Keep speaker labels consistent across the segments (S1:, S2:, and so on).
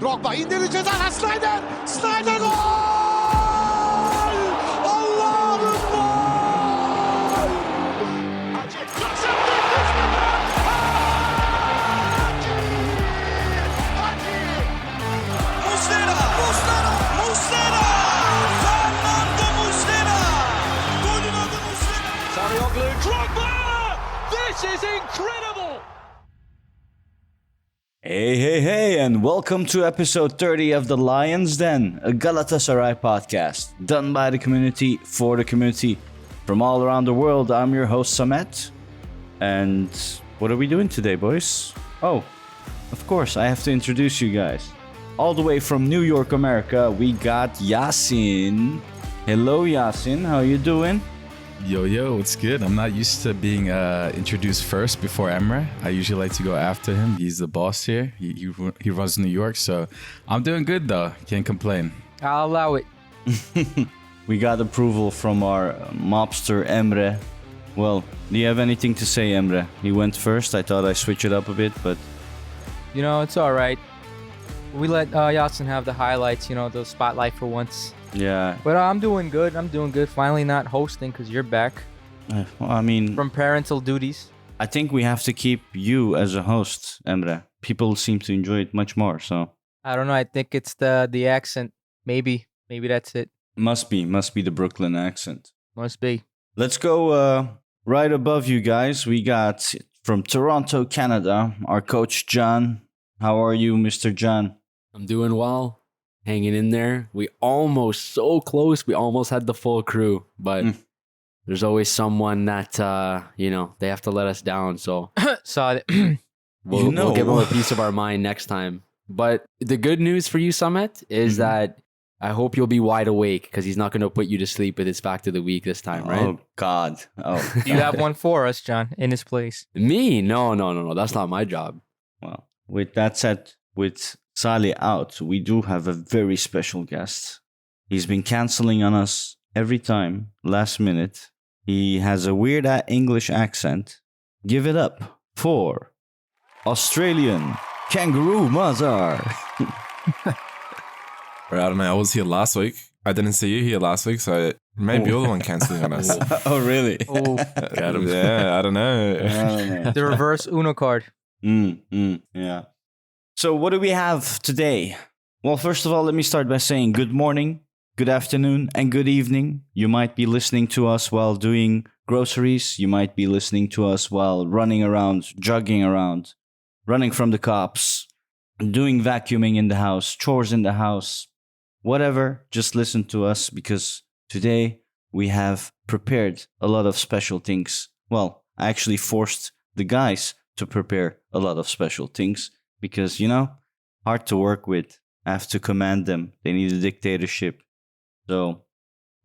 S1: Drogba indirdi ceza. Snyder. Snyder gol! Allah'ım gol! Muslera. Fernando Muslera. Golün adı Muslera. Sarıyoglu. Drogba. This is incredible.
S2: Hey, and welcome to episode 30 of The Lion's Den, a Galatasaray podcast, done by the community, for the community. From all around the world, I'm your host, Samet. And what are we doing today, boys? Oh, of course, I have to introduce you guys. All the way from New York, America, we got Yasin. Hello, Yasin, how you doing?
S3: Yo, it's good. I'm not used to being introduced first before Emre. I usually like to go after him. He's the boss here. He runs New York, so I'm doing good though. Can't complain.
S4: I'll allow it.
S2: We got approval from our mobster Emre. Well, do you have anything to say, Emre? He went first. I thought I'd switch it up a bit, but...
S4: You know, it's all right. We let Yasin have the highlights, you know, the spotlight for once.
S2: Yeah.
S4: But I'm doing good. Finally not hosting because you're back
S2: Well, I mean...
S4: from parental duties.
S2: I think we have to keep you as a host, Emre. People seem to enjoy it much more, so...
S4: I don't know. I think it's the accent. Maybe that's it.
S2: Must be the Brooklyn accent.
S4: Must be.
S2: Let's go right above you guys. We got from Toronto, Canada, our coach, John. How are you, Mr. John?
S5: I'm doing well, hanging in there. We almost had the full crew, but there's always someone that, they have to let us down. So
S4: Saw it.
S5: we'll give them a piece of our mind next time. But the good news for you, Samet, is that I hope you'll be wide awake because he's not going to put you to sleep with his fact of the week this time, right?
S2: Oh, God. Oh.
S4: You have one for us, John, in his place.
S5: Me? No. That's not my job.
S2: Well, with that said, with Salih out, we do have a very special guest. He's been canceling on us every time, last minute. He has a weird English accent. Give it up for Australian Kangaroo Mazhar.
S6: I don't know. I was here last week. I didn't see you here last week, so maybe you're the one cancelling on us.
S2: Oh, really?
S4: Oh,
S6: Got him. Yeah, I don't know.
S4: the reverse Uno card.
S2: Yeah. So what do we have today? Well, first of all, let me start by saying good morning, good afternoon, and good evening. You might be listening to us while doing groceries. You might be listening to us while running around, jogging around, running from the cops, doing vacuuming in the house, chores in the house, whatever. Just listen to us because today we have prepared a lot of special things. Well, I actually forced the guys to prepare a lot of special things. Because, hard to work with. I have to command them. They need a dictatorship. So,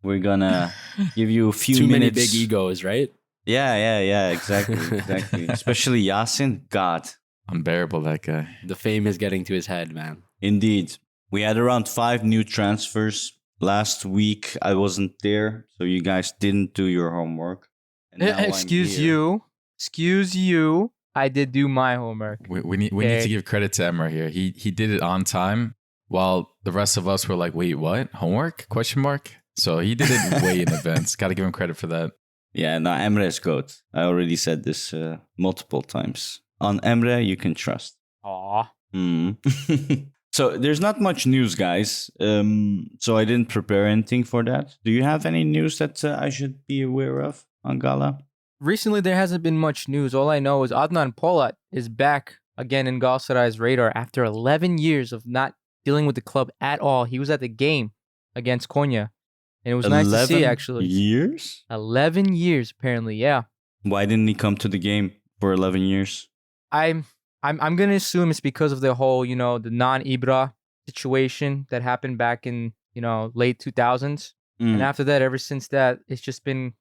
S2: we're gonna give you a few
S5: Too
S2: minutes.
S5: many big egos, right?
S2: Yeah, exactly. Especially Yasin. God.
S6: Unbearable, that guy.
S5: The fame is getting to his head, man.
S2: Indeed. We had around 5 new transfers. Last week, I wasn't there. So, you guys didn't do your homework. And now I'm
S4: Excuse
S2: here.
S4: you. I did do my homework.
S3: We need to give credit to Emre here. He did it on time, while the rest of us were like, "Wait, what? Homework? Question mark?" So he did it way in advance. Got to give him credit for that.
S2: Yeah, no, Emre is goat. I already said this multiple times. On Emre, you can trust.
S4: Aw.
S2: So there's not much news, guys. So I didn't prepare anything for that. Do you have any news that I should be aware of on Gala?
S4: Recently, there hasn't been much news. All I know is Adnan Polat is back again in Galatasaray's radar after 11 years of not dealing with the club at all. He was at the game against Konya, and it was nice to see, actually.
S2: 11 years?
S4: 11 years, apparently, yeah.
S2: Why didn't he come to the game for 11 years?
S4: I'm gonna assume it's because of the whole, the non-Ibra situation that happened back in, late 2000s. And after that, ever since that, it's just been...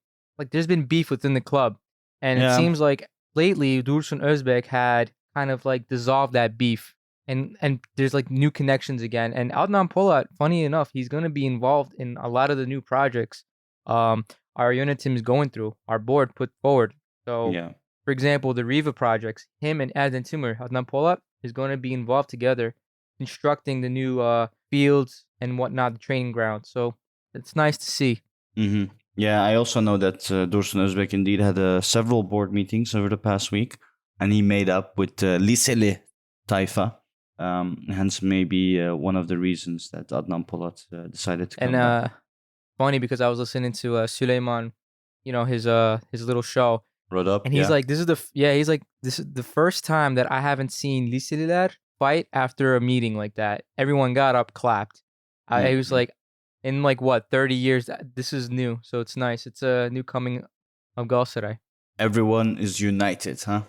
S4: there's been beef within the club. And it seems like lately, Dursun Özbek had kind of dissolved that beef. And there's new connections again. And Adnan Polat, funny enough, he's going to be involved in a lot of the new projects our unit team is going through, our board put forward. So, for example, the Riva projects, him and Adnan Timur, Adnan Polat is going to be involved together constructing the new fields and whatnot, the training ground. So it's nice to see.
S2: Mm-hmm. Yeah, I also know that Dursun Özbek indeed had several board meetings over the past week, and he made up with Liseli Tayfa. Hence, maybe one of the reasons that Adnan Polat decided to come back.
S4: And funny because I was listening to Süleyman, his little show,
S2: Brought up,
S4: and he's like, this is the first time that I haven't seen Liseliler fight after a meeting like that. Everyone got up, clapped. He was like, in 30 years, this is new, so it's nice. It's a new coming of Galatasaray.
S2: Everyone is united, huh?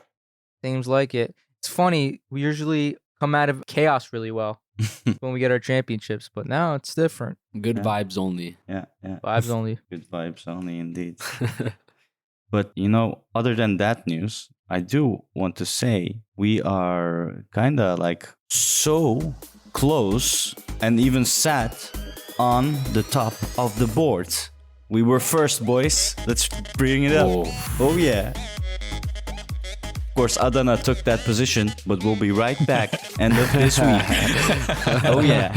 S4: Seems like it. It's funny. We usually come out of chaos really well when we get our championships, but now it's different.
S5: Good vibes only.
S2: Yeah.
S4: Vibes only.
S2: Good vibes only, indeed. But, other than that news, I do want to say we are kind of so close and even sat on the top of the board. We were first, boys. Let's bring it up. Oh yeah. Of course, Adana took that position, but we'll be right back end of this week. Oh yeah.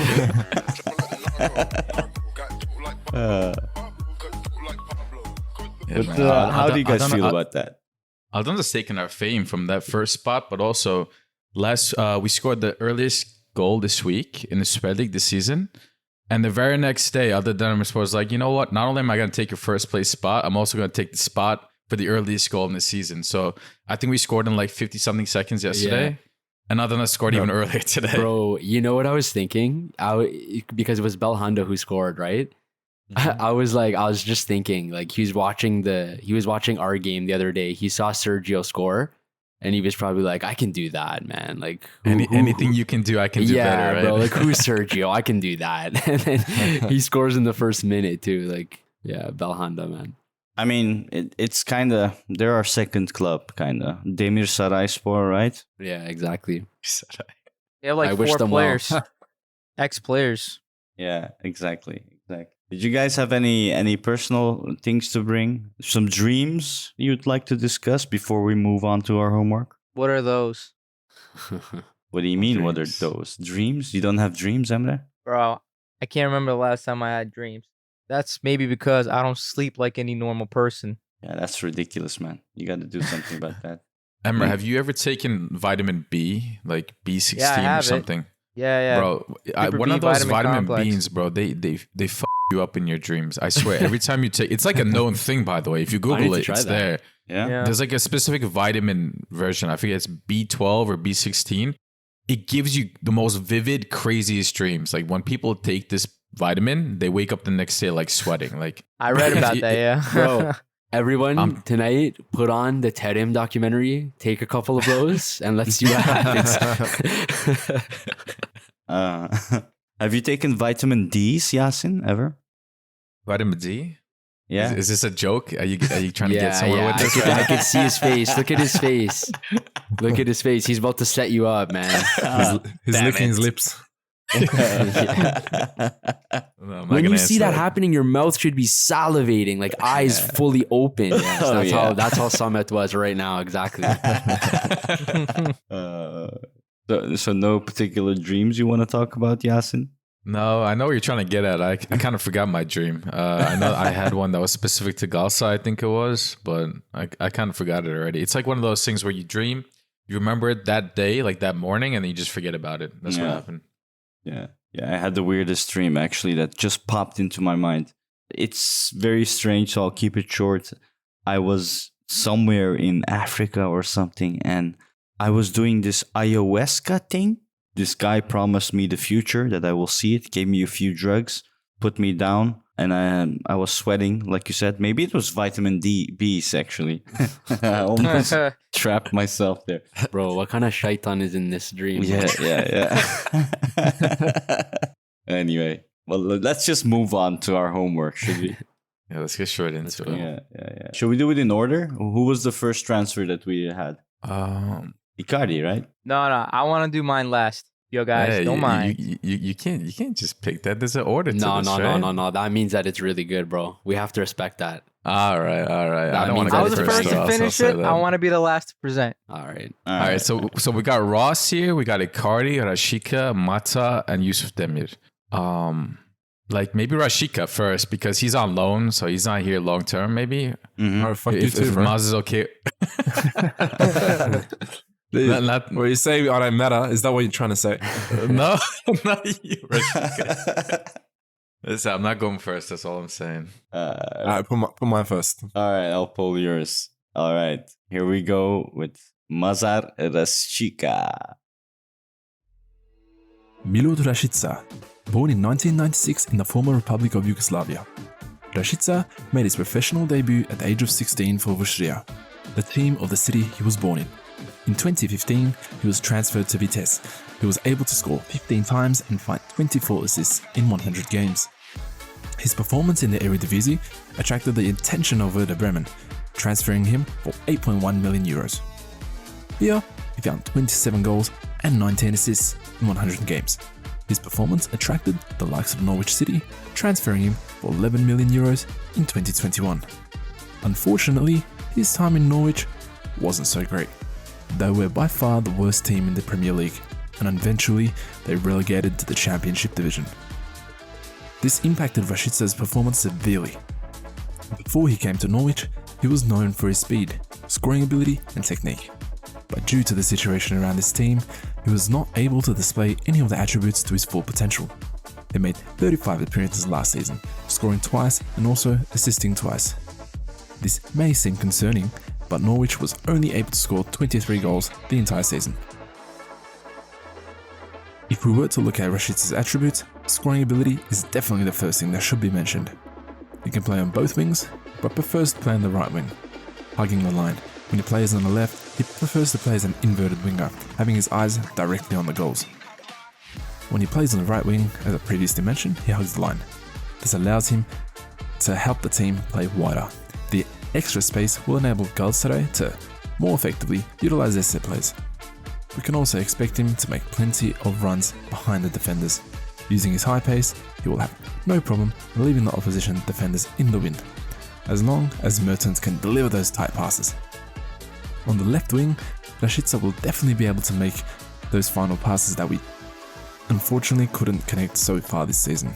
S2: How do you guys feel about that?
S3: Adana's taken our fame from that first spot, but also we scored the earliest goal this week in the Super League this season. And the very next day, Demirspor was like, you know what? Not only am I going to take your first place spot, I'm also going to take the spot for the earliest goal in the season. So I think we scored in 50-something seconds yesterday. Yeah. And Adana scored even earlier today.
S5: Bro, you know what I was thinking? Because it was Belhanda who scored, right? Mm-hmm. I was just thinking, he was watching our game the other day. He saw Sergio score. And he was probably like, I can do that, man.
S3: Anything you can do, I can do better, right?
S5: Bro, who's Sergio? I can do that. And then he scores in the first minute, too. Belhanda, man.
S2: I mean, it's kind of, they're our second club, kind of. Demir Sarayspor, right?
S5: Yeah, exactly.
S4: They have 4 players. Ex-players.
S2: Yeah, exactly. Did you guys have any personal things to bring? Some dreams you'd like to discuss before we move on to our homework?
S4: What are those?
S2: What do you mean, what are those? Dreams? You don't have dreams, Emre?
S4: Bro, I can't remember the last time I had dreams. That's maybe because I don't sleep like any normal person.
S2: Yeah, that's ridiculous, man. You got to do something about that.
S3: Emre, have you ever taken vitamin B, like B16 or something?
S4: Yeah.
S3: Bro, one of those vitamin beans, bro, they fuck you up in your dreams. I swear. Every time you take, it's like a known thing, by the way. If you Google it, it's there.
S2: Yeah.
S3: There's a specific vitamin version. I forget it's B12 or B16. It gives you the most vivid, craziest dreams. When people take this vitamin, they wake up the next day sweating.
S4: I read about that, yeah.
S5: Bro, everyone tonight, put on the Terim documentary, take a couple of those, and let's see what happens.
S2: Have you taken vitamin D's, Yasin, ever?
S3: Vitamin D?
S2: Yeah.
S3: Is this a joke? Are you trying to get somewhere with this?
S5: I could see his face. Look at his face. Look at his face. He's about to set you up, man.
S6: He's licking his lips.
S5: When you see that happening, your mouth should be salivating, eyes fully open. Yes, that's how Samet was right now, exactly.
S2: So no particular dreams you want to talk about, Yasin?
S3: No, I know what you're trying to get at. I kind of forgot my dream. I know I had one that was specific to Galatasaray, I think it was, but I kind of forgot it already. It's like one of those things where you dream, you remember it that day, that morning, and then you just forget about it. That's what happened.
S2: Yeah, I had the weirdest dream, actually, that just popped into my mind. It's very strange, so I'll keep it short. I was somewhere in Africa or something, and I was doing this ayahuasca thing. This guy promised me the future, that I will see it, gave me a few drugs, put me down, and I was sweating, like you said. Maybe it was vitamin B's, actually. I almost trapped myself there.
S5: Bro, what kind of shaitan is in this dream?
S2: Yeah. Anyway, well, let's just move on to our homework, should we?
S3: Yeah, let's get straight into it.
S2: Yeah. Should we do it in order? Who was the first transfer that we had? Icardi, right?
S4: No, I want to do mine last. yo guys,
S3: Hey,
S4: don't mind.
S3: You can't just pick that. There's an order to
S5: No,
S3: this,
S5: no,
S3: right?
S5: no. That means that it's really good, bro. We have to respect that.
S3: All right. I
S5: That
S3: don't want
S5: means
S3: to
S4: I
S3: go
S4: was the
S5: that's
S4: first
S3: first.
S4: to
S3: I'll
S4: finish
S3: say
S4: it.
S3: that.
S4: I want to be the last to present.
S5: All right.
S3: All right, so we got Ross here, we got Icardi, Rahisca, Mata, and Yusuf Demir. Like maybe Rahisca first because he's on loan, so he's not here long term. Maybe
S6: Oh, fuck you
S3: if
S6: too, bro.
S3: Maz is okay. not,
S6: What you say I don't matter? Is that what you're trying to say?
S3: no, not you, Rahisca. Listen, I'm not going first. That's all I'm saying.
S6: All right, put mine first.
S2: All right, I'll pull yours. All right, here we go with Mazhar Rahisca.
S7: Milot Rahisca, born in 1996 in the former Republic of Yugoslavia. Rahisca made his professional debut at the age of 16 for Vuštrija, the team of the city he was born in. In 2015, he was transferred to Vitesse. He was able to score 15 times and find 24 assists in 100 games. His performance in the Eredivisie attracted the attention of Werder Bremen, transferring him for 8.1 million euros. Here, he found 27 goals and 19 assists in 100 games. His performance attracted the likes of Norwich City, transferring him for 11 million euros in 2021. Unfortunately, his time in Norwich wasn't so great. They were by far the worst team in the Premier League, and eventually they relegated to the Championship division. This impacted Rahisca's performance severely. Before he came to Norwich, he was known for his speed, scoring ability and technique. But due to the situation around his team, he was not able to display any of the attributes to his full potential. He made 35 appearances last season, scoring twice and also assisting twice. This may seem concerning, but Norwich was only able to score 23 goals the entire season. If we were to look at Rahisca's attributes, scoring ability is definitely the first thing that should be mentioned. He can play on both wings, but prefers to play on the right wing, hugging the line. When he plays on the left, he prefers to play as an inverted winger, having his eyes directly on the goals. When he plays on the right wing, as I previously mentioned, he hugs the line. This allows him to help the team play wider. The extra space will enable Galatasaray to more effectively utilize their set plays. We can also expect him to make plenty of runs behind the defenders. Using his high pace, he will have no problem leaving the opposition defenders in the wind, as long as Mertens can deliver those tight passes. On the left wing, Rahisca will definitely be able to make those final passes that we unfortunately couldn't connect so far this season.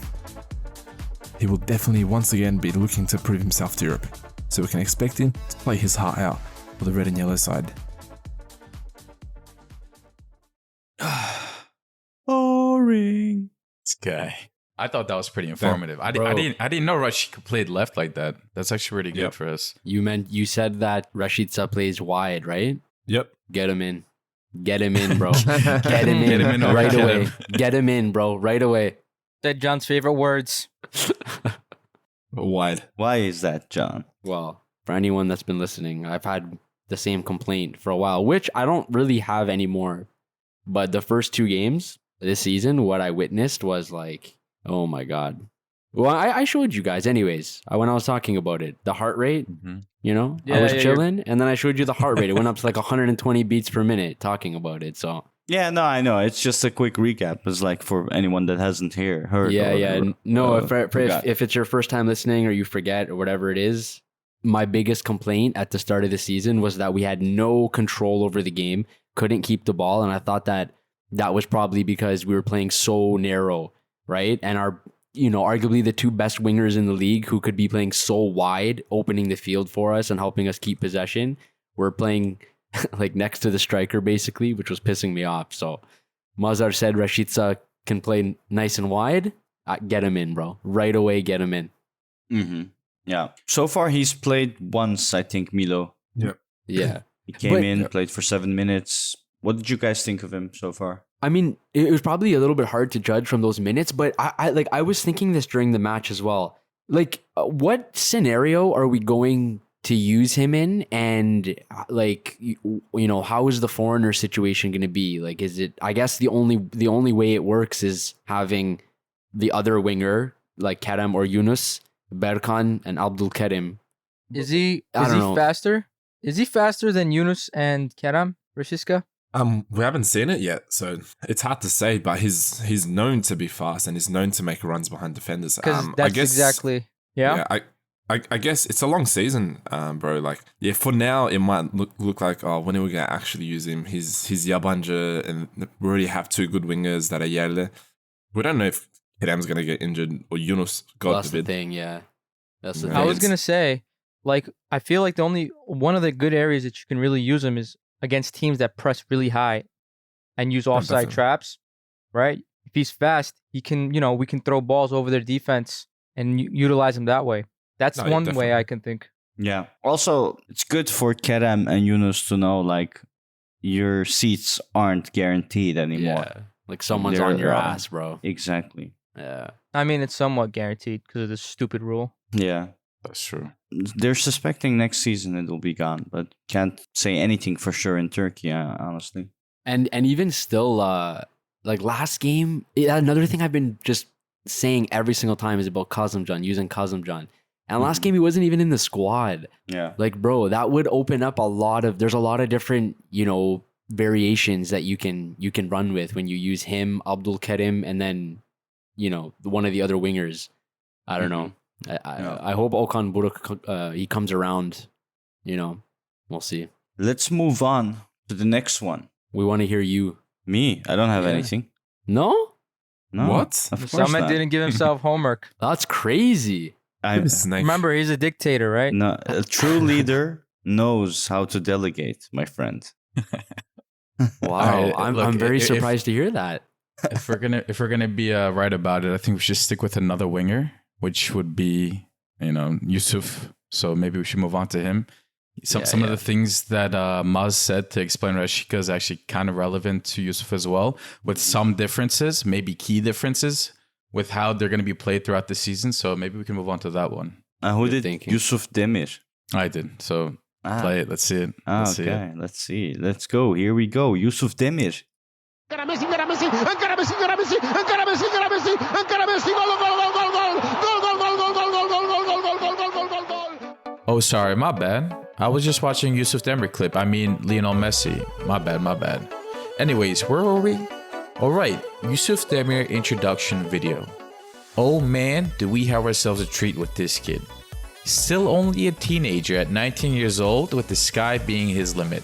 S7: He will definitely once again be looking to prove himself to Europe, so we can expect him to play his heart out for the red and yellow side.
S2: Boring.
S3: This guy. I thought that was pretty informative. I
S6: bro.
S3: didn't know Rahisca played left like that. That's actually really good
S6: Yep.
S3: for us.
S5: You said that Rahisca plays wide, right?
S6: Yep.
S5: Get him in. Get him in, bro. Get him in,
S3: Get him in or
S5: right
S3: get
S5: away.
S3: him.
S5: Get him in, bro, right away.
S4: Said John's favorite words.
S6: Wide.
S2: Why is that, John?
S5: Well, for anyone that's been listening, I've had the same complaint for a while, which I don't really have anymore. But the first two games this season, what I witnessed was like, oh my God. Well, I showed you guys anyways, when I was talking about it, the heart rate, you know, I was chilling and then I showed you the heart rate. It went up to like 120 beats per minute talking about it. So
S2: Yeah, no, I know. It's just a quick recap. It's like for anyone that hasn't heard.
S5: yeah. No,
S2: forgot.
S5: if it's your first time listening or you forget or whatever it is, my biggest complaint at the start of the season was that we had no control over the game, couldn't keep the ball. And I thought that was probably because we were playing so narrow, right? And our, arguably the two best wingers in the league who could be playing so wide, opening the field for us and helping us keep possession, were playing like next to the striker basically, which was pissing me off. So Mazhar said Rahisca can play nice and wide. Get him in, bro. Right away, get him in.
S2: Mm-hmm. Yeah. So far, he's played once, I think, Milo.
S5: Yeah.
S2: He came in, played for 7 minutes. What did you guys think of him so far?
S5: I mean, it was probably a little bit hard to judge from those minutes, but I was thinking this during the match as well. Like, what scenario are we going to use him in? And like, how is the foreigner situation going to be? Like, is it, I guess the only way it works is having the other winger, like Kerem or Yunus, Berkan and Abdul Karim.
S4: Is he
S5: I don't know.
S4: faster? Is he faster than Yunus and Kerem, Rahisca?
S6: We haven't seen it yet, so it's hard to say. But he's known to be fast and he's known to make runs behind defenders.
S4: Because that's exactly
S6: I guess it's a long season, bro. Like, yeah, for now it might look like, oh, when are we gonna actually use him? He's yabancı, and we already have two good wingers that are yerli. We don't know if Kerem's gonna get injured or Yunus. God
S5: That's the
S6: forbid.
S5: thing, yeah. That's the
S6: Yeah.
S5: thing.
S4: I was gonna say, like, I feel like the only one of the good areas that you can really use him is against teams that press really high and use offside
S6: definitely.
S4: traps, right? If he's fast, he can, we can throw balls over their defense and utilize him that way. That's
S6: No,
S4: one way
S6: definitely.
S4: I can think.
S2: Yeah. Also, it's good for Kerem and Yunus to know, like, your seats aren't guaranteed anymore.
S5: Yeah. Like someone's
S2: They're,
S5: on your ass, bro.
S2: Exactly.
S5: Yeah.
S4: I mean, it's somewhat guaranteed because of this stupid rule.
S2: Yeah.
S6: That's true.
S2: They're suspecting next season it will be gone, but can't say anything for sure in Turkey, honestly.
S5: And even still, like last game, another thing I've been just saying every single time is about Kazımcan, using Kazımcan. And last game he wasn't even in the squad.
S2: Yeah.
S5: Like, bro, that would open up there's a lot of different, variations that you can run with when you use him, Abdul Kerim, and then, one of the other wingers. I don't know. I hope Okan Buruk he comes around. We'll see.
S2: Let's move on to the next one.
S5: We want to hear you.
S2: Me? I don't have
S5: Yeah.
S2: anything.
S5: No?
S2: No.
S6: What?
S2: Of course
S4: Samet
S2: not.
S4: didn't give himself homework.
S5: That's crazy.
S2: I,
S6: Snake.
S4: Remember, he's a dictator, right?
S2: no, a true leader knows how to delegate, my friend.
S5: Wow.
S3: Alright,
S5: I'm
S3: look,
S5: very
S3: if-
S5: surprised to hear that.
S3: If we're gonna be right about it, I think we should stick with another winger, which would be Yusuf. So maybe we should move on to him. Some of the things that Maz said to explain Rahisca is actually kind of relevant to Yusuf as well, with some differences, maybe key differences with how they're going to be played throughout the season. So maybe we can move on to that one.
S2: Who
S5: Good
S2: did
S5: thinking.
S2: Yusuf Demir?
S3: I did. So play it. Let's see it.
S2: Ah,
S3: Let's see it.
S2: okay, let's see. Let's go. Here we go. Yusuf Demir.
S1: Encara Messi, encara Messi, encara Messi, encara Messi, encara Messi, encara Messi, encara Messi, gol, gol, gol, gol, gol, gol, gol, gol, gol, gol, gol, gol, gol, gol, gol, gol, gol, gol.
S3: Oh, sorry. My bad. I was just watching Yusuf Demir clip. I mean, Lionel Messi. My bad. Anyways, where were we? All right. Yusuf Demir introduction video. Oh man, do we have ourselves a treat with this kid. Still only a teenager at 19 years old, with the sky being his limit.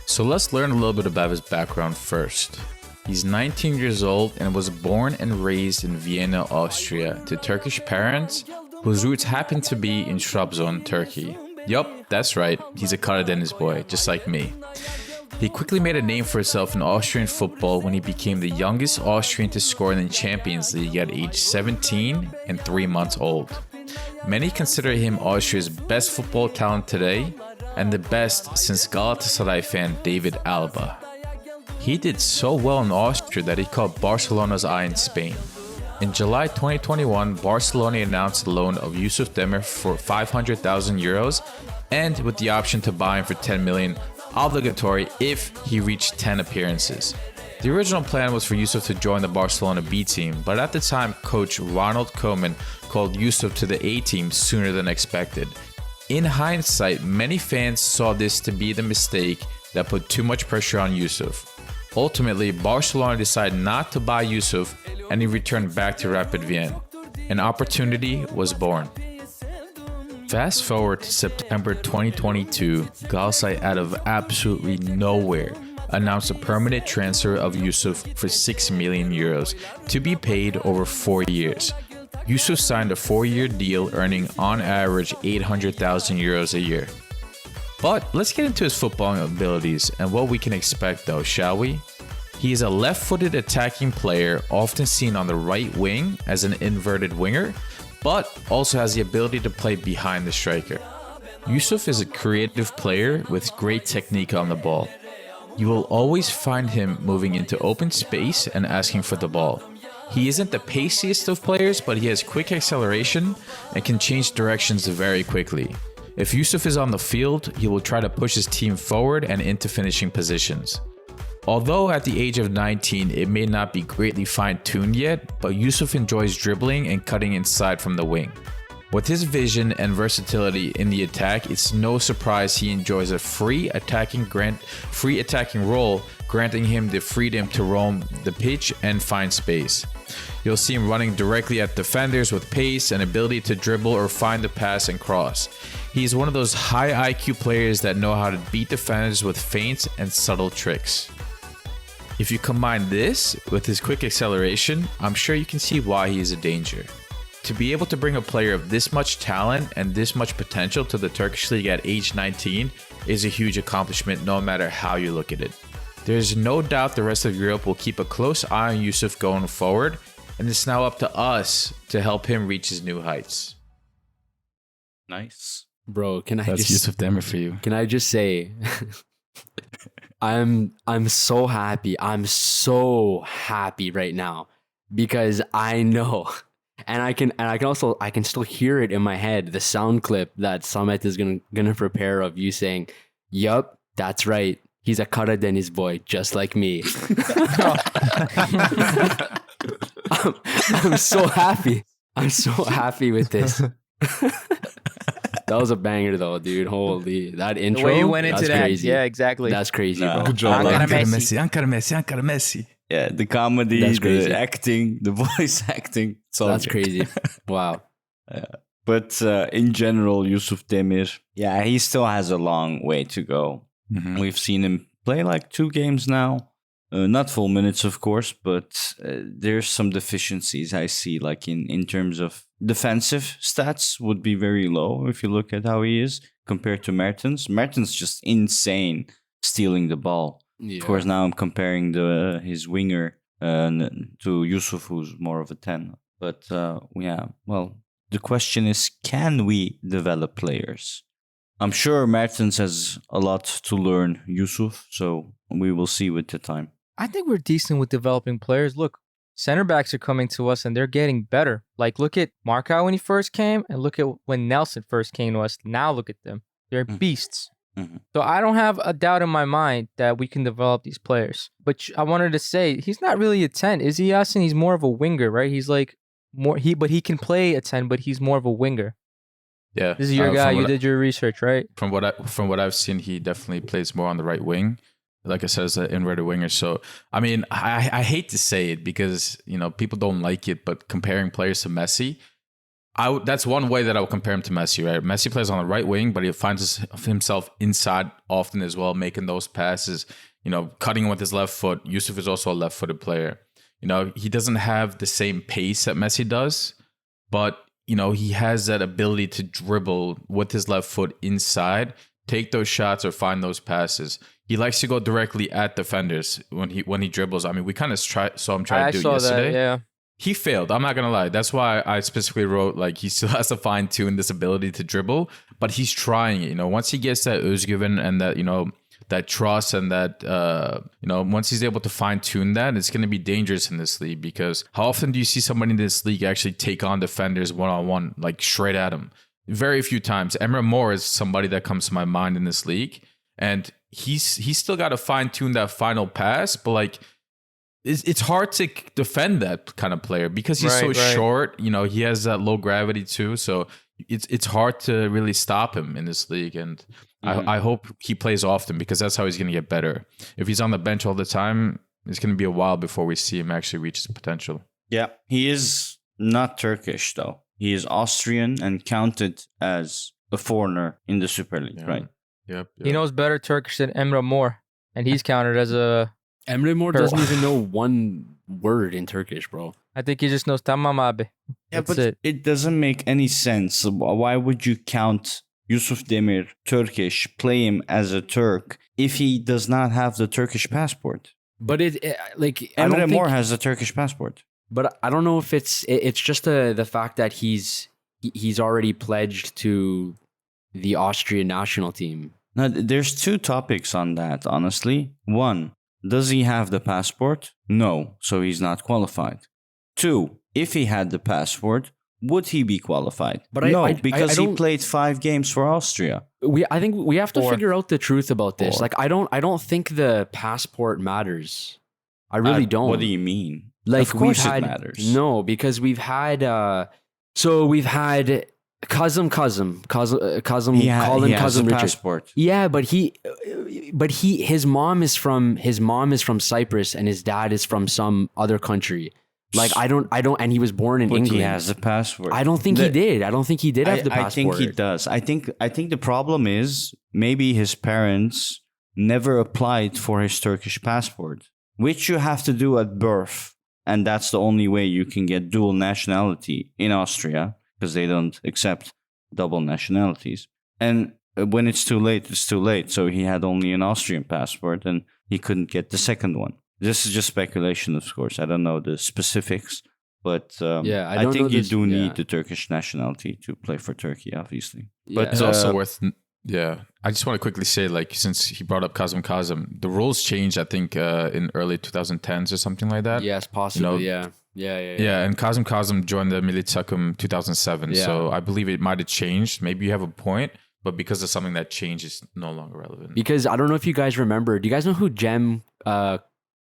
S3: So let's learn a little bit about his background first. He's 19 years old and was born and raised in Vienna, Austria, to Turkish parents whose roots happen to be in Trabzon, Turkey. Yup, that's right, he's a Karadeniz boy, just like me. He quickly made a name for himself in Austrian football when he became the youngest Austrian to score in the Champions League at age 17 and 3 months old. Many consider him Austria's best football talent today, and the best since Galatasaray fan David Alaba. He did so well in Austria that he caught Barcelona's eye in Spain. In July 2021, Barcelona announced the loan of Yusuf Demir for 500,000 euros and with the option to buy him for 10 million, obligatory if he reached 10 appearances. The original plan was for Yusuf to join the Barcelona B team, but at the time, coach Ronald Koeman called Yusuf to the A team sooner than expected. In hindsight, many fans saw this to be the mistake that put too much pressure on Yusuf. Ultimately, Barcelona decided not to buy Yusuf and he returned back to Rapid Vienna. An opportunity was born. Fast forward to September 2022, Galatasaray out of absolutely nowhere announced a permanent transfer of Yusuf for 6 million euros to be paid over 4 years. Yusuf signed a 4-year deal earning on average 800,000 euros a year. But let's get into his footballing abilities and what we can expect though, shall we? He is a left-footed attacking player, often seen on the right wing as an inverted winger, but also has the ability to play behind the striker. Yusuf is a creative player with great technique on the ball. You will always find him moving into open space and asking for the ball. He isn't the paciest of players, but he has quick acceleration and can change directions very quickly. If Yusuf is on the field, he will try to push his team forward and into finishing positions. Although at the age of 19, it may not be greatly fine-tuned yet, but Yusuf enjoys dribbling and cutting inside from the wing. With his vision and versatility in the attack, it's no surprise he enjoys a free attacking role granting him the freedom to roam the pitch and find space. You'll see him running directly at defenders with pace and ability to dribble or find the pass and cross. He's one of those high IQ players that know how to beat defenders with feints and subtle tricks. If you combine this with his quick acceleration, I'm sure you can see why he is a danger. To be able to bring a player of this much talent and this much potential to the Turkish league at age 19 is a huge accomplishment no matter how you look at it. There's no doubt the rest of Europe will keep a close eye on Yusuf going forward, and it's now up to us to help him reach his new heights.
S2: Nice.
S5: Bro,
S3: That's Yusuf Demir for you.
S5: Can I just say, I'm so happy. I'm so happy right now because I know, and I can still hear it in my head. The sound clip that Samet is gonna prepare of you saying, "Yup, that's right. He's a Karadeniz boy, just like me." I'm so happy. I'm so happy with this. That was a banger though, dude. Holy, that intro.
S4: The way you went into that,
S5: crazy.
S4: Yeah, exactly.
S5: That's crazy, bro.
S6: Good job.
S3: Ankara Messi.
S2: Yeah, the comedy,
S5: That's crazy.
S2: the acting, the voice acting. It's all
S5: That's
S2: good.
S5: crazy. Wow.
S2: But in general, Yusuf Demir, yeah, he still has a long way to go.
S3: Mhm.
S2: We've seen him play like 2 games now. Not full minutes, of course, but there's some deficiencies I see, like in terms of defensive stats would be very low if you look at how he is compared to Mertens. Mertens just insane stealing the ball.
S5: Yeah.
S2: Of course, now I'm comparing his winger to Yusuf, who's more of a 10. But yeah, well, the question is, can we develop players? I'm sure Mertens has a lot to learn, Yusuf, so we will see with the time.
S4: I think we're decent with developing players. Look, center backs are coming to us and they're getting better. Like, look at Markow when he first came and look at when Nelson first came to us. Now look at them. They're beasts.
S2: Mhm.
S4: So I don't have a doubt in my mind that we can develop these players. But I wanted to say, he's not really a 10, is he, Yasin? He's more of a winger, right? He's like but he can play a 10, but he's more of a winger.
S3: Yeah.
S4: This is your guy. You did your research, right?
S3: From what I've seen, he definitely plays more on the right wing. Like I said, as an inverted winger. So, I mean, I hate to say it because, you know, people don't like it, but comparing players to Messi, that's one way that I would compare him to Messi, right? Messi plays on the right wing, but he finds himself inside often as well, making those passes, you know, cutting with his left foot. Yusuf is also a left-footed player. You know, he doesn't have the same pace that Messi does, but, you know, he has that ability to dribble with his left foot inside, take those shots or find those passes. He likes to go directly at defenders when he dribbles. I mean, we kind of saw him try to do it yesterday.
S4: That, yeah.
S3: He failed. I'm not going to lie. That's why I specifically wrote, like, he still has to fine tune this ability to dribble, but he's trying it. You know, once he gets that özgüven and that, you know, that trust and that, you know, once he's able to fine tune that, it's going to be dangerous in this league because how often do you see somebody in this league actually take on defenders one-on-one, like straight at them? Very few times. Emre Mor is somebody that comes to my mind in this league, and he's still got to fine tune that final pass, but like, it's hard to defend that kind of player because he's so short. You know, he has that low gravity too, so it's hard to really stop him in this league. And I hope he plays often because that's how he's going to get better. If he's on the bench all the time, it's going to be a while before we see him actually reach his potential.
S2: Yeah, he is not Turkish though. He is Austrian and counted as a foreigner in the Super League, right?
S3: Yep.
S4: He knows better Turkish than Emre Mor, and he's counted as a...
S5: Emre Mor doesn't even know one word in Turkish, bro.
S4: I think he just knows Tamam abi.
S2: Yeah,
S4: That's
S2: but it doesn't make any sense. Why would you count Yusuf Demir Turkish, play him as a Turk, if he does not have the Turkish passport?
S5: But like
S2: Emre Mor has a Turkish passport.
S5: But I don't know if it's just the fact that he's already pledged to the Austrian national team.
S2: Now, there's 2 topics on that, honestly. 1, does he have the passport? No, so he's not qualified. 2, if he had the passport, would he be qualified?
S5: But
S2: because he played 5 games for Austria.
S5: I think we have to
S4: 4.
S5: figure out the truth about this.
S2: 4.
S5: Like I don't think the passport matters. I really don't.
S2: What do you mean?
S5: Like
S2: of course
S5: it
S2: matters.
S5: No, because we've had Kazım,
S2: He has
S5: Kazım
S2: a
S5: Richard.
S2: passport.
S5: Yeah, but his mom is from Cyprus and his dad is from some other country. Like I don't, and he was born in
S2: But
S5: England.
S2: he has a passport.
S5: I don't think he did. I don't think he did have the passport.
S2: I think he does. I think the problem is maybe his parents never applied for his Turkish passport, which you have to do at birth, and that's the only way you can get dual nationality in Austria because they don't accept double nationalities. And when it's too late, it's too late. So he had only an Austrian passport, and he couldn't get the second one. This is just speculation, of course. I don't know the specifics, but I think you do need the Turkish nationality to play for Turkey, obviously.
S5: Yeah.
S3: But it's also worth. Yeah, I just want to quickly say, like, since he brought up Kazım, the rules changed. I think in early 2010s or something like that.
S5: Yes, possibly.
S3: You know,
S5: Yeah.
S3: And Kazım joined the Milli Takım 2007.
S5: Yeah.
S3: So I believe it might have changed. Maybe you have a point, but because of something that changed, it's no longer relevant.
S5: Because I don't know if you guys remember. Do you guys know who Jem Not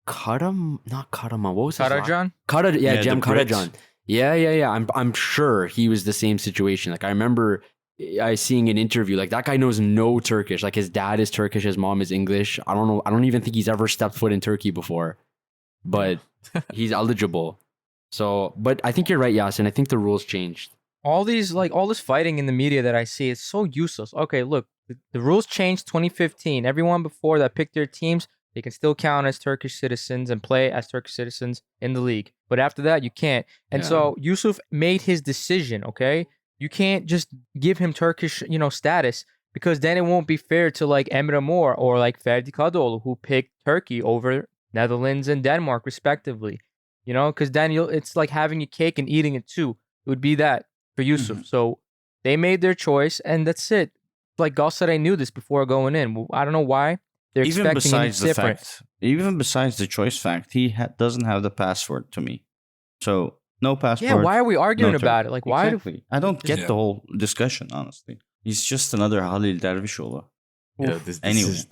S5: Karaman? What was his
S4: Karacan?
S5: Jem
S2: the Brit.
S5: Karacan. Yeah. I'm sure he was the same situation. Like I remember I seeing an interview. Like that guy knows no Turkish. Like his dad is Turkish, his mom is English. I don't know. I don't even think he's ever stepped foot in Turkey before, but he's eligible. So, but I think you're right, Yasin. I think the rules changed.
S4: All this fighting in the media that I see, it's so useless. Okay, look, the rules changed 2015. Everyone before that picked their teams, they can still count as Turkish citizens and play as Turkish citizens in the league. But after that, you can't. And so Yusuf made his decision, okay? You can't just give him Turkish, status, because then it won't be fair to like Emre Mor or like Ferdi Kadıoğlu, who picked Turkey over Netherlands and Denmark respectively. Because then it's like having your cake and eating it too. It would be that for Yusuf. So they made their choice, and that's it. Like Galatasaray knew this before going in. I don't know why they're expecting anything different.
S2: Even besides the choice fact, he doesn't have the passport to me. So no passport.
S4: Yeah, why are we arguing
S2: no
S4: about it? Like, why?
S2: Exactly. I don't get the whole discussion, honestly. He's just another Halil Dervishoğlu.
S3: Yeah,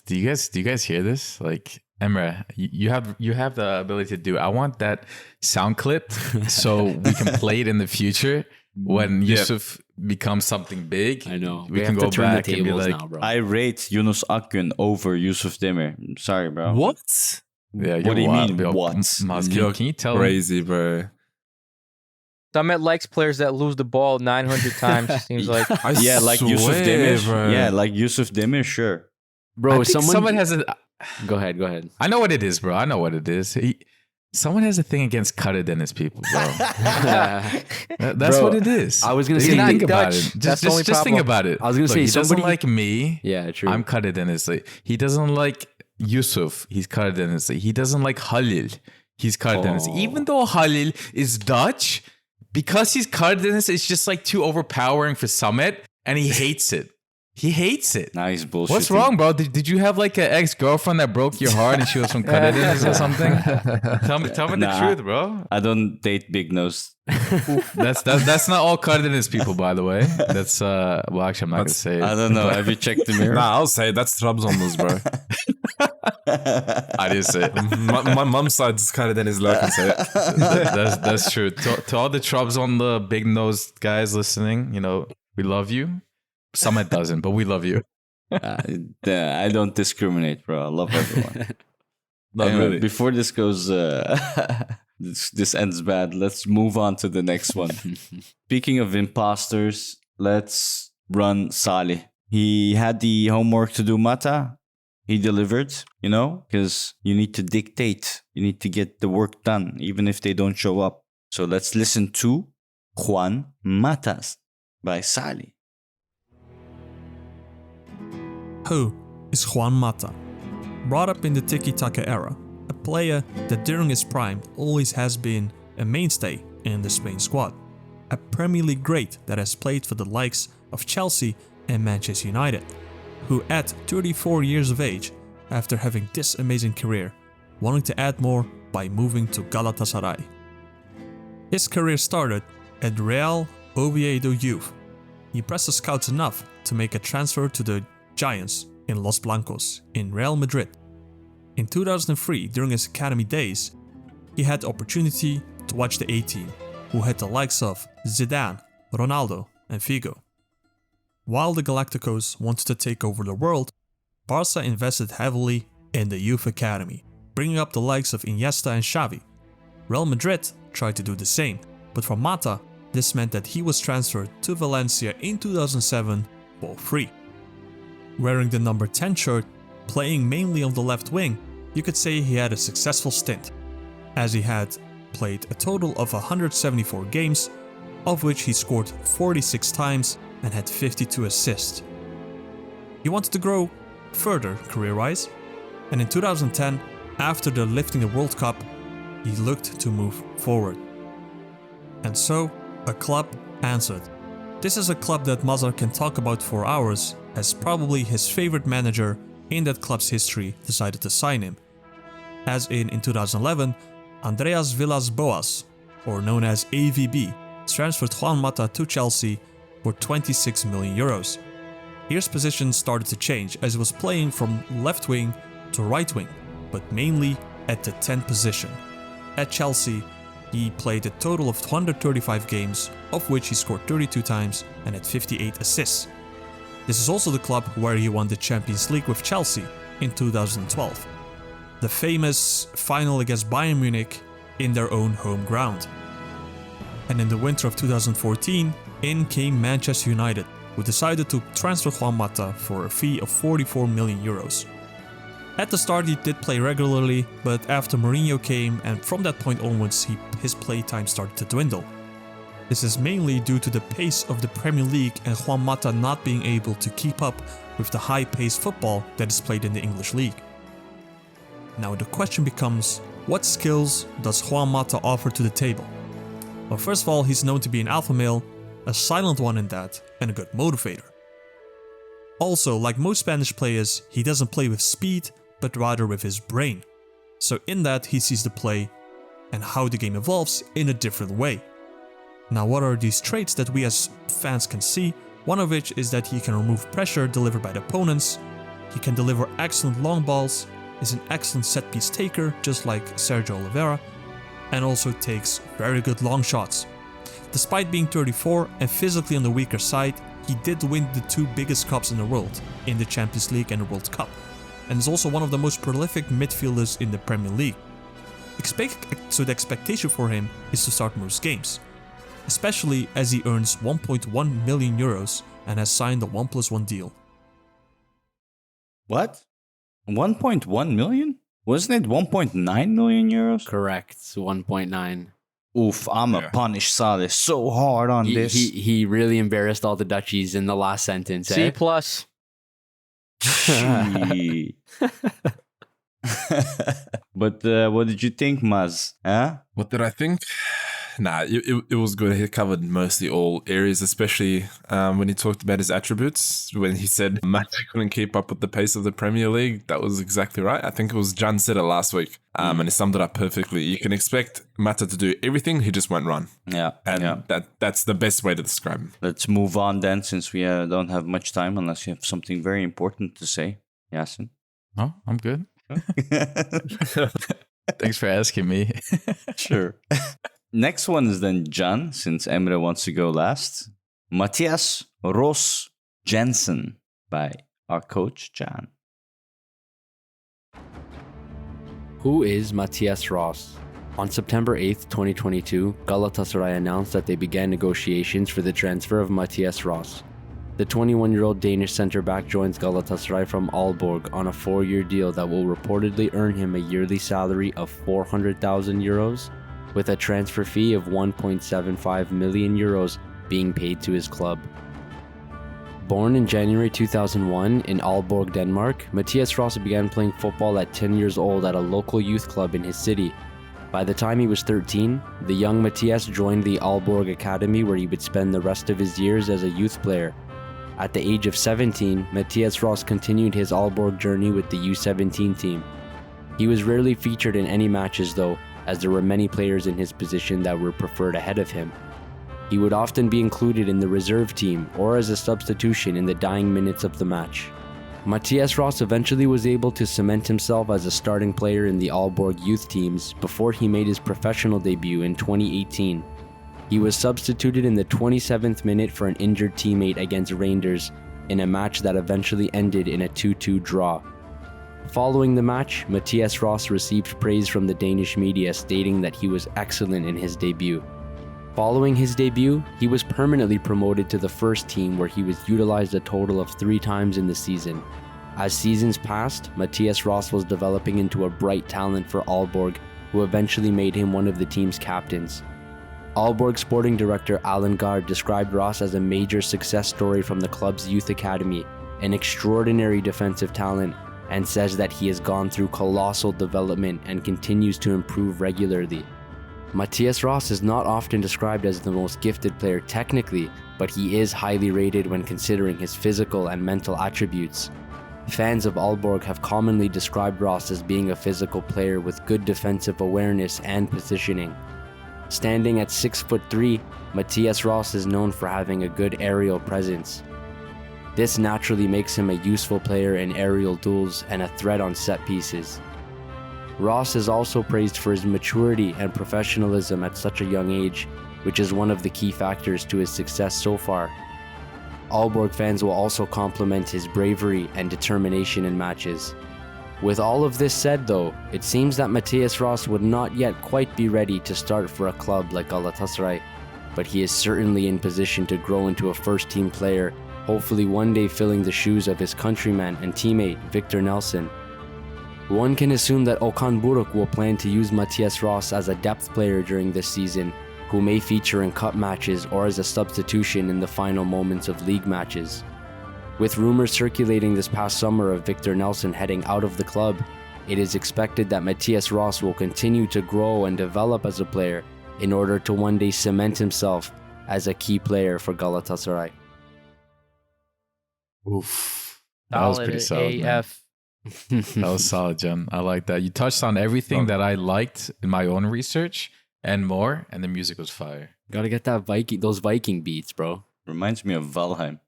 S3: do you guys hear this? Like, Emre, you have the ability to do. I want that sound clip so we can play it in the future when Yusuf becomes something big.
S5: I know.
S3: We can go back and be like,
S5: now, bro.
S2: I rate Yunus Akgün over Yusuf Demir. I'm sorry, bro.
S7: What?
S3: yeah,
S2: What do you mean,
S3: bro.
S2: what?
S3: Maz, can you tell
S6: Crazy, bro.
S4: Samet likes players that lose the ball 900 times, it seems like.
S2: Yeah, like Yusuf
S6: swear,
S2: Demir.
S6: bro.
S2: Yeah, like Yusuf Demir, sure.
S5: Bro,
S3: I think someone has a.
S5: Go ahead.
S3: I know what it is, bro. I know what it is. Someone has a thing against Karadeniz people, bro. That's
S5: Bro,
S3: what it is.
S5: I was gonna
S3: Think
S5: say
S4: not
S3: about
S4: Dutch.
S3: it.
S4: That's the only
S3: Just think
S4: problem.
S3: about it.
S5: I was gonna
S3: Look,
S5: say,
S3: he doesn't
S5: somebody-
S3: like me.
S5: Yeah, true.
S3: I'm Karadenizli. He doesn't like Yusuf. He's Karadenizli. He doesn't like Halil. He's Karadenizli.
S5: Oh.
S3: Even though Halil is Dutch, because he's Karadeniz, it's just like too overpowering for Samet, and he hates it. He hates it.
S2: Nah, he's bullshit.
S3: What's wrong, bro? Did you have like an ex-girlfriend that broke your heart and she was from Karadeniz or something? Tell me the
S2: Nah.
S3: truth, bro.
S2: I don't date big nose.
S3: That's not all Karadeniz people, by the way. That's well, actually, I'm not gonna say it.
S2: I don't know. Have you checked the mirror?
S6: Nah, I'll say that's Trabzonlus, bro.
S3: I didn't say it.
S6: my mum's side is Karadenizli, I can say it.
S3: That's true. To all the Trubs on the big nose guys listening, we love you. Samet doesn't, but we love you.
S2: I don't discriminate, bro. I love everyone.
S6: Not
S2: Anyway,
S6: really.
S2: Before this goes, this ends bad. Let's move on to the next one. Speaking of imposters, let's run Salih. He had the homework to do Mata. He delivered, because you need to dictate. You need to get the work done, even if they don't show up. So let's listen to Juan Matas by Salih.
S7: Who is Juan Mata? Brought up in the tiki-taka era, a player that during his prime always has been a mainstay in the Spain squad. A Premier League great that has played for the likes of Chelsea and Manchester United, who at 34 years of age, after having this amazing career, wanted to add more by moving to Galatasaray. His career started at Real Oviedo Youth. He impressed the scouts enough to make a transfer to the Giants in Los Blancos in Real Madrid. In 2003, during his academy days, he had the opportunity to watch the A-team, who had the likes of Zidane, Ronaldo and Figo.
S8: While the Galacticos wanted to take over the world, Barca invested heavily in the youth academy, bringing up the likes of Iniesta and Xavi. Real Madrid tried to do the same, but for Mata, this meant that he was transferred to Valencia in 2007 for free. Wearing the number 10 shirt, playing mainly on the left wing, you could say he had a successful stint, as he had played a total of 174 games, of which he scored 46 times and had 52 assists. He wanted to grow further career-wise, and in 2010, after the lifting the World Cup, he looked to move forward. And so, a club answered. This is a club that Mazhar can talk about for hours, as probably his favorite manager in that club's history decided to sign him. As in 2011, Andreas Villas-Boas, or known as AVB, transferred Juan Mata to Chelsea for 26 million euros. Here's position started to change as he was playing from left wing to right wing, but mainly at the 10 position. At Chelsea, he played a total of 135 games, of which he scored 32 times and had 58 assists. This is also the club where he won the Champions League with Chelsea in 2012. The famous final against Bayern Munich in their own home ground. And in the winter of 2014, in came Manchester United, who decided to transfer Juan Mata for a fee of 44 million euros. At the start he did play regularly, but after Mourinho came and from that point onwards his play time started to dwindle. This is mainly due to the pace of the Premier League and Juan Mata not being able to keep up with the high-paced football that is played in the English league. Now the question becomes, what skills does Juan Mata offer to the table? Well, first of all, he's known to be an alpha male, a silent one in that, and a good motivator. Also, like most Spanish players, he doesn't play with speed, but rather with his brain. So in that, he sees the play and how the game evolves in a different way. Now, what are these traits that we as fans can see? One of which is that he can remove pressure delivered by the opponents, he can deliver excellent long balls, is an excellent set-piece taker, just like Sergio Oliveira, and also takes very good long shots. Despite being 34 and physically on the weaker side, he did win the two biggest cups in the world, in the Champions League and the World Cup, and is also one of the most prolific midfielders in the Premier League. So the expectation for him is to start most games, especially as he earns 1.1 million euros and has signed a 1+1 deal.
S2: What? 1.1 million? Wasn't it 1.9 million euros?
S5: Correct, 1.9.
S2: Oof, I'ma punish Salih so hard on this.
S5: He really embarrassed all the Dutchies in the last sentence.
S4: C+.
S2: But what did you think, Maz? Huh?
S6: What did I think? Nah, it was good. He covered mostly all areas, especially when he talked about his attributes. When he said Mata couldn't keep up with the pace of the Premier League, that was exactly right. I think it was Jan said it last week, and he summed it up perfectly. You can expect Mata to do everything, he just won't run.
S2: Yeah.
S6: And that's the best way to describe him.
S2: Let's move on then, since we don't have much time, unless you have something very important to say. Yasin?
S3: No, I'm good. Thanks for asking me.
S2: Sure. Next one is then Jan, since Emre wants to go last. Mathias Ross Jensen by our coach, Jan.
S5: Who is Mathias Ross? On September 8th, 2022, Galatasaray announced that they began negotiations for the transfer of Mathias Ross. The 21-year-old Danish centre-back joins Galatasaray from Aalborg on a 4-year deal that will reportedly earn him a yearly salary of 400,000 euros, with a transfer fee of 1.75 million euros being paid to his club. Born in January 2001 in Aalborg, Denmark, Mathias Ross began playing football at 10 years old at a local youth club in his city. By the time he was 13, the young Mathias joined the Aalborg Academy, where he would spend the rest of his years as a youth player. At the age of 17, Mathias Ross continued his Aalborg journey with the U17 team. He was rarely featured in any matches though, as there were many players in his position that were preferred ahead of him. He would often be included in the reserve team or as a substitution in the dying minutes of the match. Mathias Ross eventually was able to cement himself as a starting player in the Aalborg youth teams before he made his professional debut in 2018. He was substituted in the 27th minute for an injured teammate against Rangers in a match that eventually ended in a 2-2 draw. Following the match, Mathias Ross received praise from the Danish media, stating that he was excellent in his debut. Following his debut, he was permanently promoted to the first team, where he was utilized a total of 3 times in the season. As seasons passed, Mathias Ross was developing into a bright talent for Aalborg, who eventually made him one of the team's captains. Aalborg sporting director Alan Gard described Ross as a major success story from the club's youth academy, an extraordinary defensive talent, and says that he has gone through colossal development and continues to improve regularly. Mathias Ross is not often described as the most gifted player technically, but he is highly rated when considering his physical and mental attributes. Fans of Aalborg have commonly described Ross as being a physical player with good defensive awareness and positioning. Standing at 6'3", Mathias Ross is known for having a good aerial presence. This naturally makes him a useful player in aerial duels and a threat on set pieces. Ross is also praised for his maturity and professionalism at such a young age, which is one of the key factors to his success so far. Aalborg fans will also compliment his bravery and determination in matches. With all of this said though, it seems that Mathias Ross would not yet quite be ready to start for a club like Galatasaray, but he is certainly in position to grow into a first-team player, hopefully one day filling the shoes of his countryman and teammate Victor Nelson. One can assume that Okan Buruk will plan to use Mathias Ross as a depth player during this season, who may feature in cup matches or as a substitution in the final moments of league matches. With rumors circulating this past summer of Victor Nelson heading out of the club, it is expected that Mathias Ross will continue to grow and develop as a player in order to one day cement himself as a key player for Galatasaray.
S3: Oof. That was pretty solid, man.
S4: AF.
S3: That was solid, Jen. I like that. You touched on everything that I liked in my own research and more, and the music was fire.
S5: Gotta get that those Viking beats, bro.
S2: Reminds me of Valheim.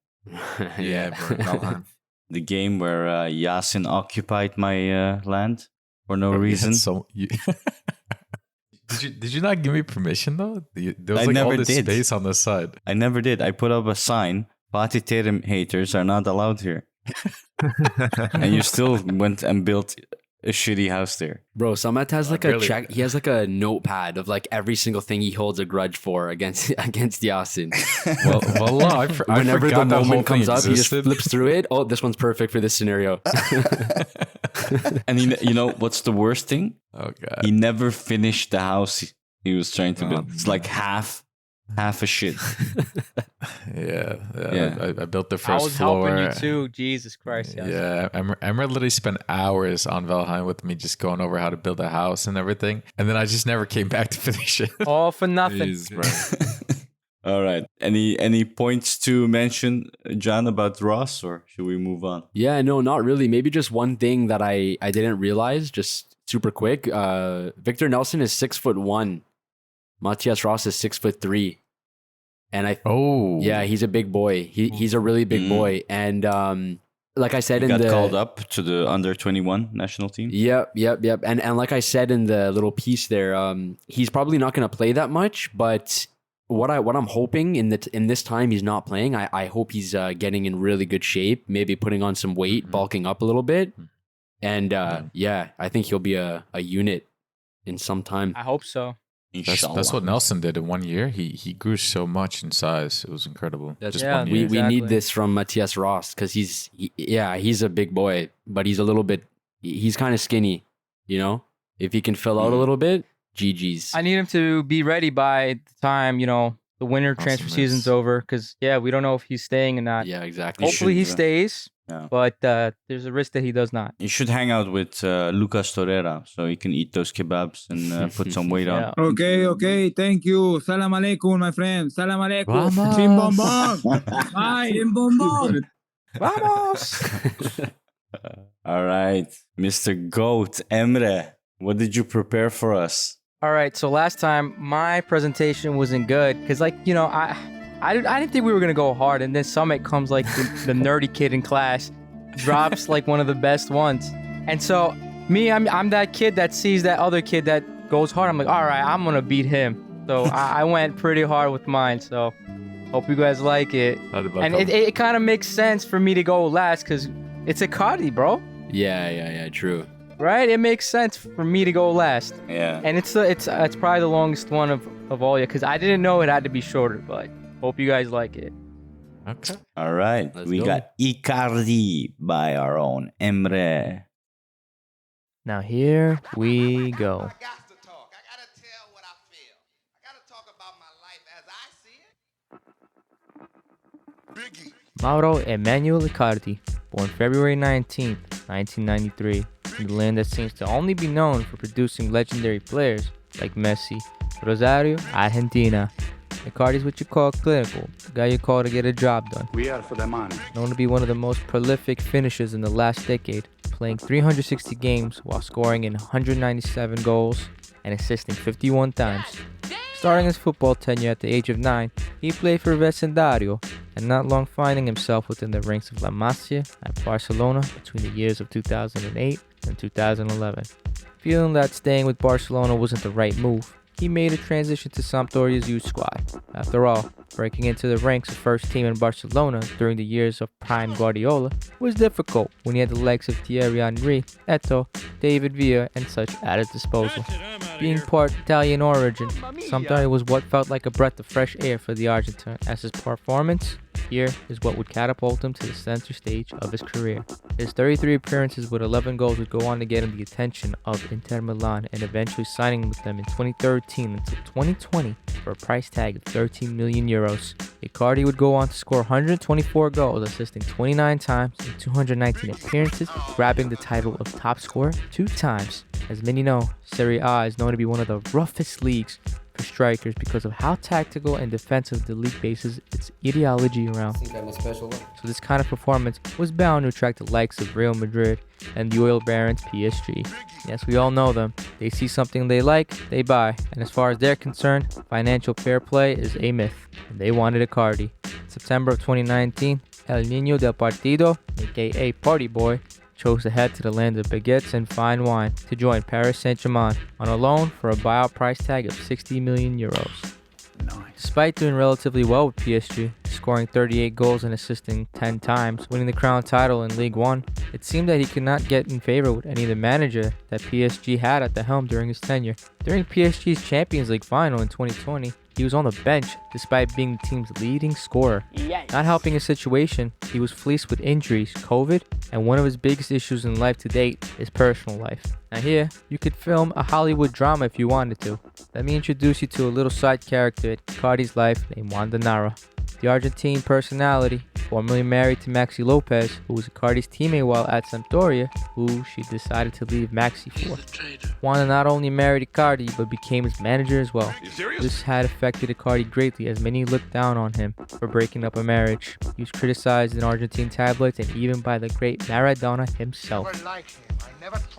S6: Yeah, bro. Valheim.
S2: The game where Yasin occupied my land for no
S3: Bro,
S2: reason.
S3: Did you not give me permission though? There was
S2: I
S3: like
S2: never
S3: all this
S2: did.
S3: space on the side.
S2: I never did. I put up a sign, Fatih Terim haters are not allowed here. And you still went and built a shitty house there.
S5: Bro, Samet has like
S3: really?
S5: he has like a notepad of like every single thing he holds a grudge for against Yasin.
S3: Well, I
S5: Whenever the
S3: forgot that whole
S5: moment
S3: thing
S5: comes up, he just
S3: existed.
S5: flips through it. Oh, this one's perfect for this scenario.
S2: And you know what's the worst thing?
S3: Oh god.
S2: He never finished the house he was trying to build. It's like half a shit.
S3: Yeah. I built the
S4: I
S3: first
S4: was
S3: floor.
S4: helping you too. Jesus Christ. Yes.
S3: Yeah, Emre literally spent hours on Valheim with me just going over how to build a house and everything. And then I just never came back to finish it.
S4: All for nothing.
S6: Jeez, bro.
S2: All right. Any points to mention, John, about Ross, or should we move on?
S5: Yeah, no, not really. Maybe just one thing that I didn't realize, just super quick. Victor Nelson is 6'1". Mathias Ross is 6'3". And yeah, he's a big boy. He's a really big boy. And like I said,
S2: He got called up to the under-21 national team.
S5: Yep. And like I said in the little piece there, he's probably not going to play that much. But what I'm hoping in this time he's not playing, I hope he's getting in really good shape, maybe putting on some weight, bulking up a little bit. And yeah, I think he'll be a unit in some time.
S4: I hope so.
S3: That's what Nelson did in 1 year. He grew so much in size. It was incredible.
S5: That's
S4: Yeah,
S3: 1 year.
S5: we need this from Mathias Ross because he's a big boy, but he's kind of skinny, you know? If he can fill out a little bit, GG's.
S4: I need him to be ready by the time, the winter transfer
S3: Awesome,
S4: season's
S3: nice.
S4: over. Because, we don't know if he's staying or not.
S5: Yeah, exactly.
S4: Hopefully he
S2: should,
S4: stays.
S2: Yeah.
S4: But there's a risk that he does not.
S2: You should hang out with Lucas Torreira so he can eat those kebabs and put some weight on.
S4: Yeah.
S9: Okay. Thank you. Salam alaikum, my friend. Salam alaikum.
S3: Vamos.
S9: Chim bom bom. Hi, chim bom bom.
S4: Vamos!
S2: All right. Mr. Goat, Emre, what did you prepare for us?
S4: All right, so last time my presentation wasn't good because, I didn't think we were gonna go hard, and then Summit comes like the nerdy kid in class, drops like one of the best ones, and so me, I'm that kid that sees that other kid that goes hard. I'm like, all right, I'm gonna beat him. So I went pretty hard with mine. So hope you guys like it. And it kind of makes sense for me to go last because it's Icardi, bro.
S5: Yeah, true.
S4: Right? It makes sense for me to go last.
S2: Yeah.
S4: And it's probably the longest one of all, because I didn't know it had to be shorter, but hope you guys like it.
S3: Okay.
S2: All right. We got Icardi by our own Emre.
S4: Now here we go.
S1: I got to talk. I got to tell what I feel. I got to talk about my life as I see it. Biggie.
S4: Mauro Emmanuel Icardi, born February 19th, 1993, in the land that seems to only be known for producing legendary players like Messi. Rosario, Argentina. Icardi's what you call clinical, the guy you call to get a job done.
S10: We are for the money.
S4: Known to be one of the most prolific finishers in the last decade, playing 360 games while scoring in 197 goals and assisting 51 times. Starting his football tenure at the age of 9, he played for Vecindario, and not long finding himself within the ranks of La Masia at Barcelona between the years of 2008 and 2011. Feeling that staying with Barcelona wasn't the right move, he made a transition to Sampdoria's youth squad. After all, breaking into the ranks of first team in Barcelona during the years of prime Guardiola was difficult when he had the likes of Thierry Henry, Eto'o, David Villa, and such at his disposal. Being part Italian origin, Sampdoria was what felt like a breath of fresh air for the Argentine, as his performance here is what would catapult him to the center stage of his career. His 33 appearances with 11 goals would go on to get him the attention of Inter Milan, and eventually signing with them in 2013 until 2020 for a price tag of 13 million euros. Icardi would go on to score 124 goals, assisting 29 times in 219 appearances, grabbing the title of top scorer 2 times. As many know, Serie A is known to be one of the roughest leagues for strikers because of how tactical and defensive the league bases its ideology around. So this kind of performance was bound to attract the likes of Real Madrid and the oil barons PSG. Yes, we all know them. They see something they like, they buy. And as far as they're concerned, financial fair play is a myth. And they wanted Icardi. In September of 2019, El Niño del Partido, aka Party Boy, chose to head to the land of baguettes and fine wine to join Paris Saint-Germain on a loan for a buyout price tag of 60 million euros. Despite doing relatively well with PSG, scoring 38 goals and assisting 10 times, winning the crown title in League One, it seemed that he could not get in favor with any of the manager that PSG had at the helm during his tenure. During PSG's Champions League final in 2020, he was on the bench despite being the team's leading scorer. Not helping his situation, he was fleeced with injuries, COVID, and one of his biggest issues in life to date is personal life. Now here, you could film a Hollywood drama if you wanted to. Let me introduce you to a little side character in Icardi's life named Juan. The Argentine personality, formerly married to Maxi Lopez, who was Icardi's teammate while at Sampdoria, who she decided to leave Maxi for. Juan not only married Icardi, but became his manager as well. This had affected Icardi greatly, as many looked down on him for breaking up a marriage. He was criticized in Argentine tabloids and even by the great Maradona himself.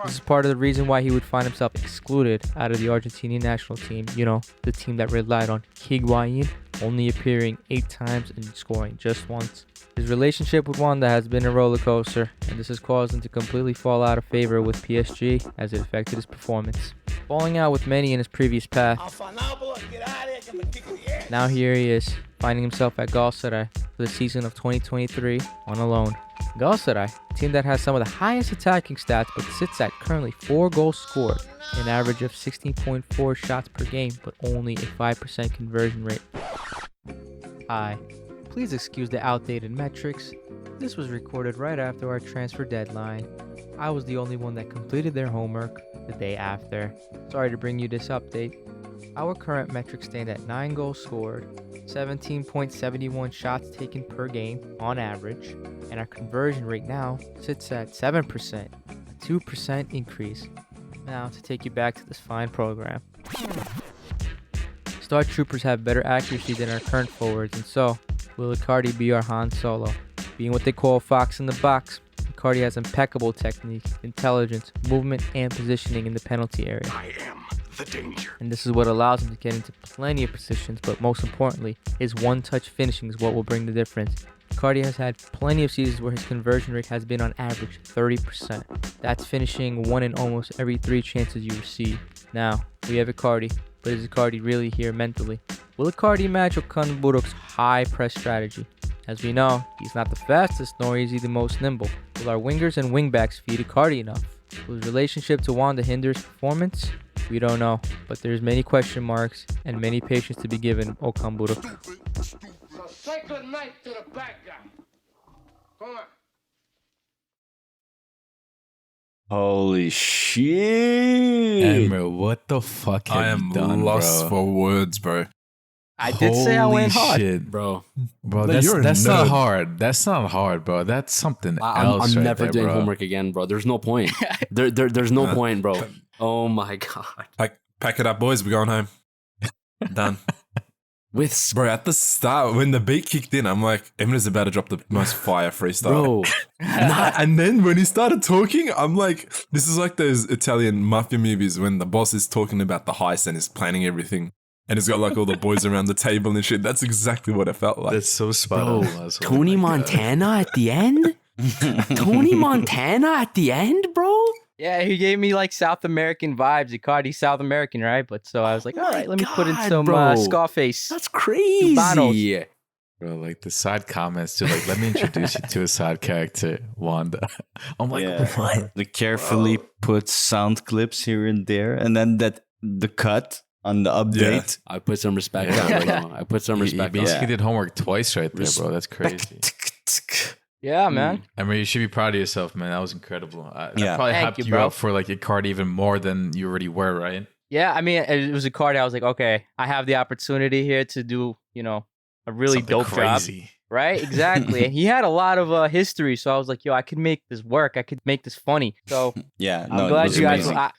S4: This is part of the reason why he would find himself excluded out of the Argentinian national team, the team that relied on Higuain only appearing 8 times and scoring just once. His relationship with Wanda has been a roller coaster, and this has caused him to completely fall out of favor with PSG as it affected his performance. Falling out with many in his previous path. Now here he is, finding himself at Galatasaray for the season of 2023 on a loan. Galatasaray, a team that has some of the highest attacking stats but sits at currently 4 goals scored, an average of 16.4 shots per game but only a 5% conversion rate. Hi, please excuse the outdated metrics. This was recorded right after our transfer deadline. I was the only one that completed their homework the day after. Sorry to bring you this update. Our current metrics stand at 9 goals scored, 17.71 shots taken per game on average, and our conversion rate now sits at 7%, a 2% increase. Now to take you back to this fine program. Star Troopers have better accuracy than our current forwards, and so will Icardi be our Han Solo. Being what they call fox in the box, Icardi has impeccable technique, intelligence, movement, and positioning in the penalty area.
S10: I am the danger.
S4: And this is what allows him to get into plenty of positions, but most importantly, his one-touch finishing is what will bring the difference. Icardi has had plenty of seasons where his conversion rate has been on average 30%. That's finishing 1 in almost every 3 chances you receive. Now, we have Icardi, but is Icardi really here mentally? Will Icardi match Okan Buruk's high press strategy? As we know, he's not the fastest, nor is he the most nimble. Will our wingers and wingbacks feed Icardi enough? Will his relationship to Juan hinder his performance? We don't know, but there's many question marks and many patience to be given Okan Buruk.
S1: So say good night to the bad guy. Come on.
S2: Holy shit!
S3: Emre, what the fuck have
S6: I am
S3: you done,
S6: lost
S3: bro?
S6: for words, bro.
S4: I did say I went
S3: Holy
S4: hard.
S3: shit.
S5: Bro,
S3: Bro,
S6: No,
S3: that's
S6: you're a
S3: not
S6: nerd.
S3: hard. That's not hard, bro. That's something else.
S5: I'm
S3: right
S5: never
S3: there,
S5: doing
S3: bro.
S5: homework again, bro. There's no point. There's no point, bro. Oh my god.
S6: Pack it up, boys. We're going home. Done.
S5: With
S6: Bro, at the start, when the beat kicked in, I'm like, Emre's about to drop the most fire freestyle.
S5: bro,
S6: And then when he started talking, I'm like, this is like those Italian mafia movies when the boss is talking about the heist and is planning everything. And he's got like all the boys around the table and shit. That's exactly what it felt like.
S3: That's so spot
S5: bro,
S3: on. Mazhar.
S5: Tony
S3: Oh my God.
S5: Montana at the end? Tony Montana at the end, bro?
S4: Yeah, he gave me like South American vibes. Icardi South American, right? But so I was like, all right, let me put in
S5: God,
S4: some
S5: bro.
S4: Scarface.
S5: That's crazy.
S4: Cubanos.
S3: Bro, like the side comments to like, let me introduce you to a side character, Wanda. I'm like,
S2: Yeah.
S3: what?
S2: The carefully put sound clips here and there, and then the cut on the update.
S5: I put some respect
S3: Yeah.
S5: on it, bro. I put some
S3: You
S5: respect on
S3: basically
S5: it.
S3: did homework twice right there, bro. That's crazy.
S4: Yeah, man.
S3: Emre, you should be proud of yourself, man. That was incredible. That
S2: Yeah.
S3: probably
S4: Thank
S3: hyped
S4: you,
S3: you
S4: bro.
S3: up for like Icardi even more than you already were, right?
S4: Yeah, I mean, it was Icardi. I was like, okay, I have the opportunity here to do, a really
S3: Something
S4: dope job.
S3: crazy.
S4: Right? Exactly. And he had a lot of history. So I was like, yo, I could make this work. I could make this funny. So
S2: Yeah,
S4: I'm
S2: no, it
S4: glad
S2: was
S4: you guys.
S2: amazing.
S3: Yeah,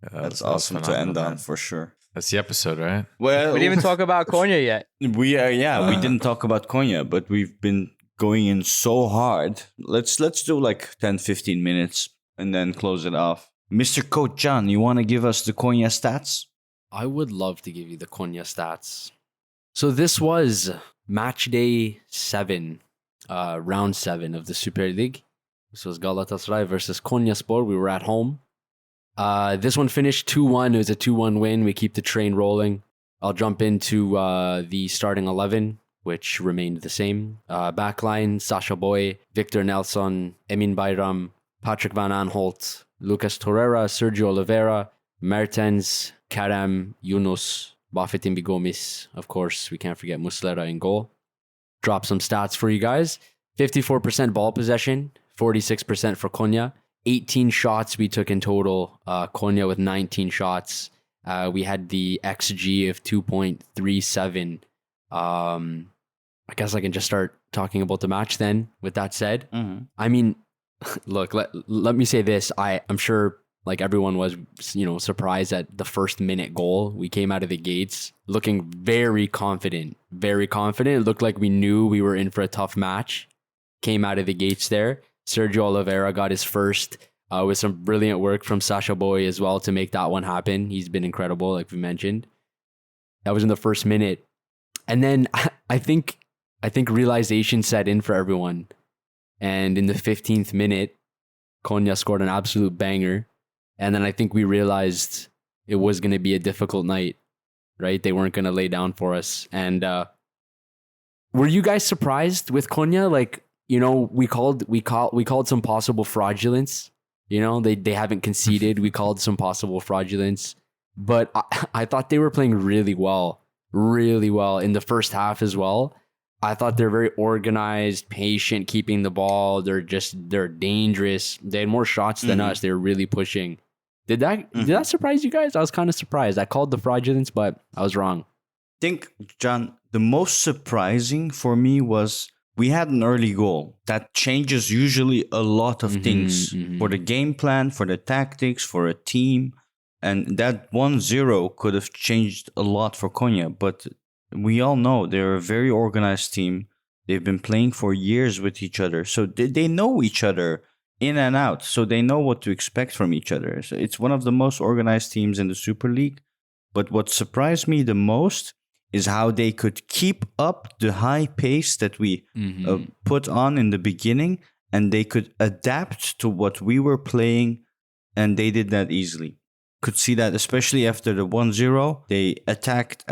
S3: that
S2: That's
S3: was
S2: awesome to
S3: phenomenal,
S2: end on
S3: man.
S2: for sure.
S3: That's the episode, right?
S2: Well,
S4: We didn't even talk about Konya yet.
S2: we didn't talk about Konya, but we've been going in so hard. Let's do like 10-15 minutes and then close it off. Mr. Coach John, you want to give us the Konya stats?
S5: I would love to give you the Konya stats. So this was match day 7, round 7 of the Super League. This was Galatasaray versus Konyaspor. We were at home. This one finished 2-1. It was a 2-1 win. We keep the train rolling. I'll jump into the starting 11, which remained the same. Backline, Sasha Boy, Victor Nelson, Emin Bayram, Patrick Van Aanholt, Lucas Torreira, Sergio Oliveira, Mertens, Karam, Yunus, Buffett Gomis. Of course, we can't forget Muslera in goal. Drop some stats for you guys. 54% ball possession, 46% for Konya. 18 shots we took in total. Konya with 19 shots. We had the XG of 2.37. I guess I can just start talking about the match then. With that said, I mean, look, let me say this. I'm sure like everyone was, surprised at the first minute goal. We came out of the gates looking very confident, very confident. It looked like we knew we were in for a tough match. Came out of the gates there. Sergio Oliveira got his first with some brilliant work from Sasha Boy as well to make that one happen. He's been incredible, like we mentioned. That was in the first minute. And then I think realization set in for everyone. And in the 15th minute, Konya scored an absolute banger. And then I think we realized it was going to be a difficult night, right? They weren't going to lay down for us. And were you guys surprised with Konya? Like, we called some possible fraudulence. They haven't conceded. We called some possible fraudulence. But I thought they were playing really well in the first half as well. I thought they're very organized, patient, keeping the ball. They're dangerous. They had more shots than us. They were really pushing. Did that surprise you guys? I was kind of surprised. I called the fraudulence, but I was wrong.
S2: I think, John, the most surprising for me was we had an early goal. That changes usually a lot of things for the game plan, for the tactics, for a team. And that 1-0 could have changed a lot for Konya. But we all know they're a very organized team. They've been playing for years with each other. So they know each other in and out. So they know what to expect from each other. So it's one of the most organized teams in the Super League. But what surprised me the most is how they could keep up the high pace that we put on in the beginning. And they could adapt to what we were playing. And they did that easily. could see that, especially after the 1-0. They attacked.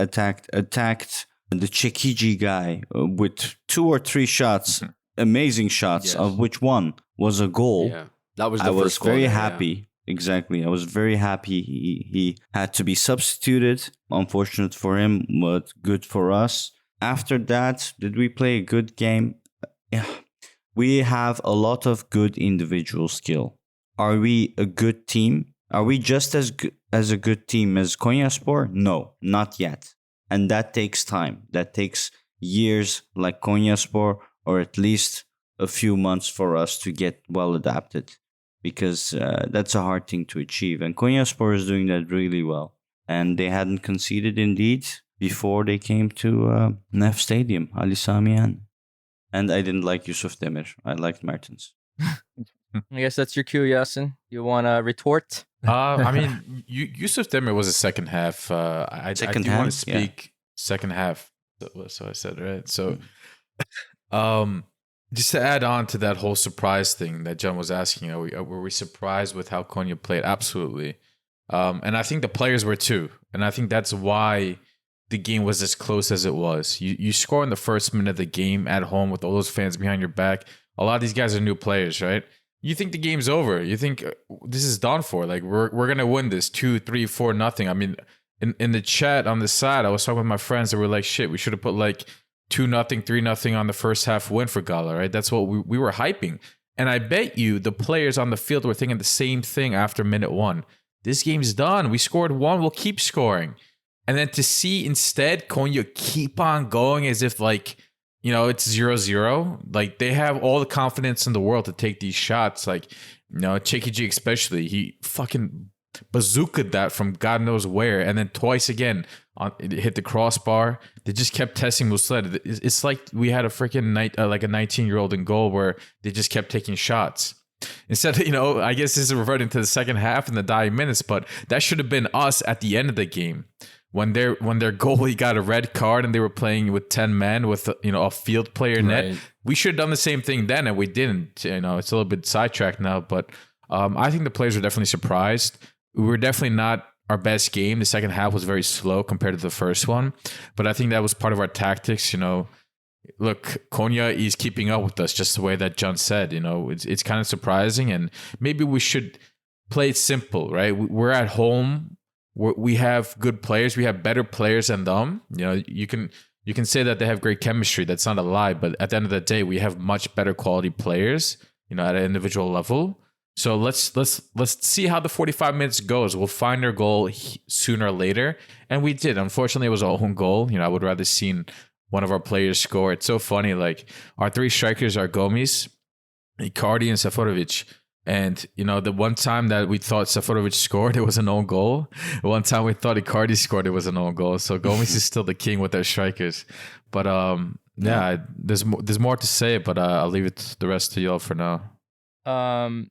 S2: The Çekici guy with 2 or 3 shots, amazing shots, of which one was a goal.
S5: Yeah, that was the
S2: I was
S5: first goal.
S2: very happy. Exactly. I was very happy he had to be substituted. Unfortunate for him, but good for us. After that, did we play a good game? Yeah. We have a lot of good individual skill. Are we a good team? Are we just as good as a good team as Konyaspor? No, not yet. And that takes time. That takes years like Konyaspor, or at least a few months for us to get well adapted. Because that's a hard thing to achieve. And Konyaspor is doing that really well. And they hadn't conceded indeed before they came to Nef Stadium, Ali Samian. And I didn't like Yusuf Demir. I liked Mertens.
S4: I guess that's your cue, Yasin. You want to retort?
S3: I mean, Yusuf Demir was a second half. I do want to speak second half. So I said, right? So, just to add on to that whole surprise thing that John was asking, were we surprised with how Konya played? Absolutely. And I think the players were too. And I think that's why the game was as close as it was. You score in the first minute of the game at home with all those fans behind your back. A lot of these guys are new players, right? You think the game's over. You think this is done for. Like, we're going to win this 2, 3, 4, nothing. I mean, in the chat on the side, I was talking with my friends that were like, shit, we should have put like 2-0, 3-0 on the first half win for Gala, right? That's what we were hyping. And I bet you the players on the field were thinking the same thing after minute 1. This game's done. We scored 1. We'll keep scoring. And then to see instead Konya keep on going as if like, you know, it's 0-0. Like, they have all the confidence in the world to take these shots. Like, you know, Çekici especially, he fucking bazookaed that from God knows where. And then twice again, it hit the crossbar. They just kept testing Muslera. It's like we had a freaking like a 19-year-old in goal where they just kept taking shots. Instead of, you know, I guess this is reverting to the second half in the dying minutes, but that should have been us at the end of the game. When their goalie got a red card and they were playing with 10 men with, you know, a field player net, we should have done the same thing then, and we didn't. You know, it's a little bit sidetracked now, but I think the players were definitely surprised. We were definitely not our best game. The second half was very slow compared to the first one, but I think that was part of our tactics. You know, look, Konya is keeping up with us just the way that John said. You know, it's kind of surprising, and maybe we should play it simple, right? We're at home. We have good players. We have better players than them. You know, you can say that they have great chemistry. That's not a lie. But at the end of the day, we have much better quality players, you know, at an individual level. So let's see how the 45 minutes goes. We'll find our goal sooner or later. And we did. Unfortunately, it was our own goal. You know, I would rather seen one of our players score. It's so funny. Like, our 3 strikers are Gomis, Icardi, and Seferovic. And, you know, the one time that we thought Seferovic scored, it was an own goal. One time we thought Icardi scored, it was an own goal. So Gomis is still the king with their strikers. But, yeah, there's more to say, but I'll leave it the rest to y'all for now.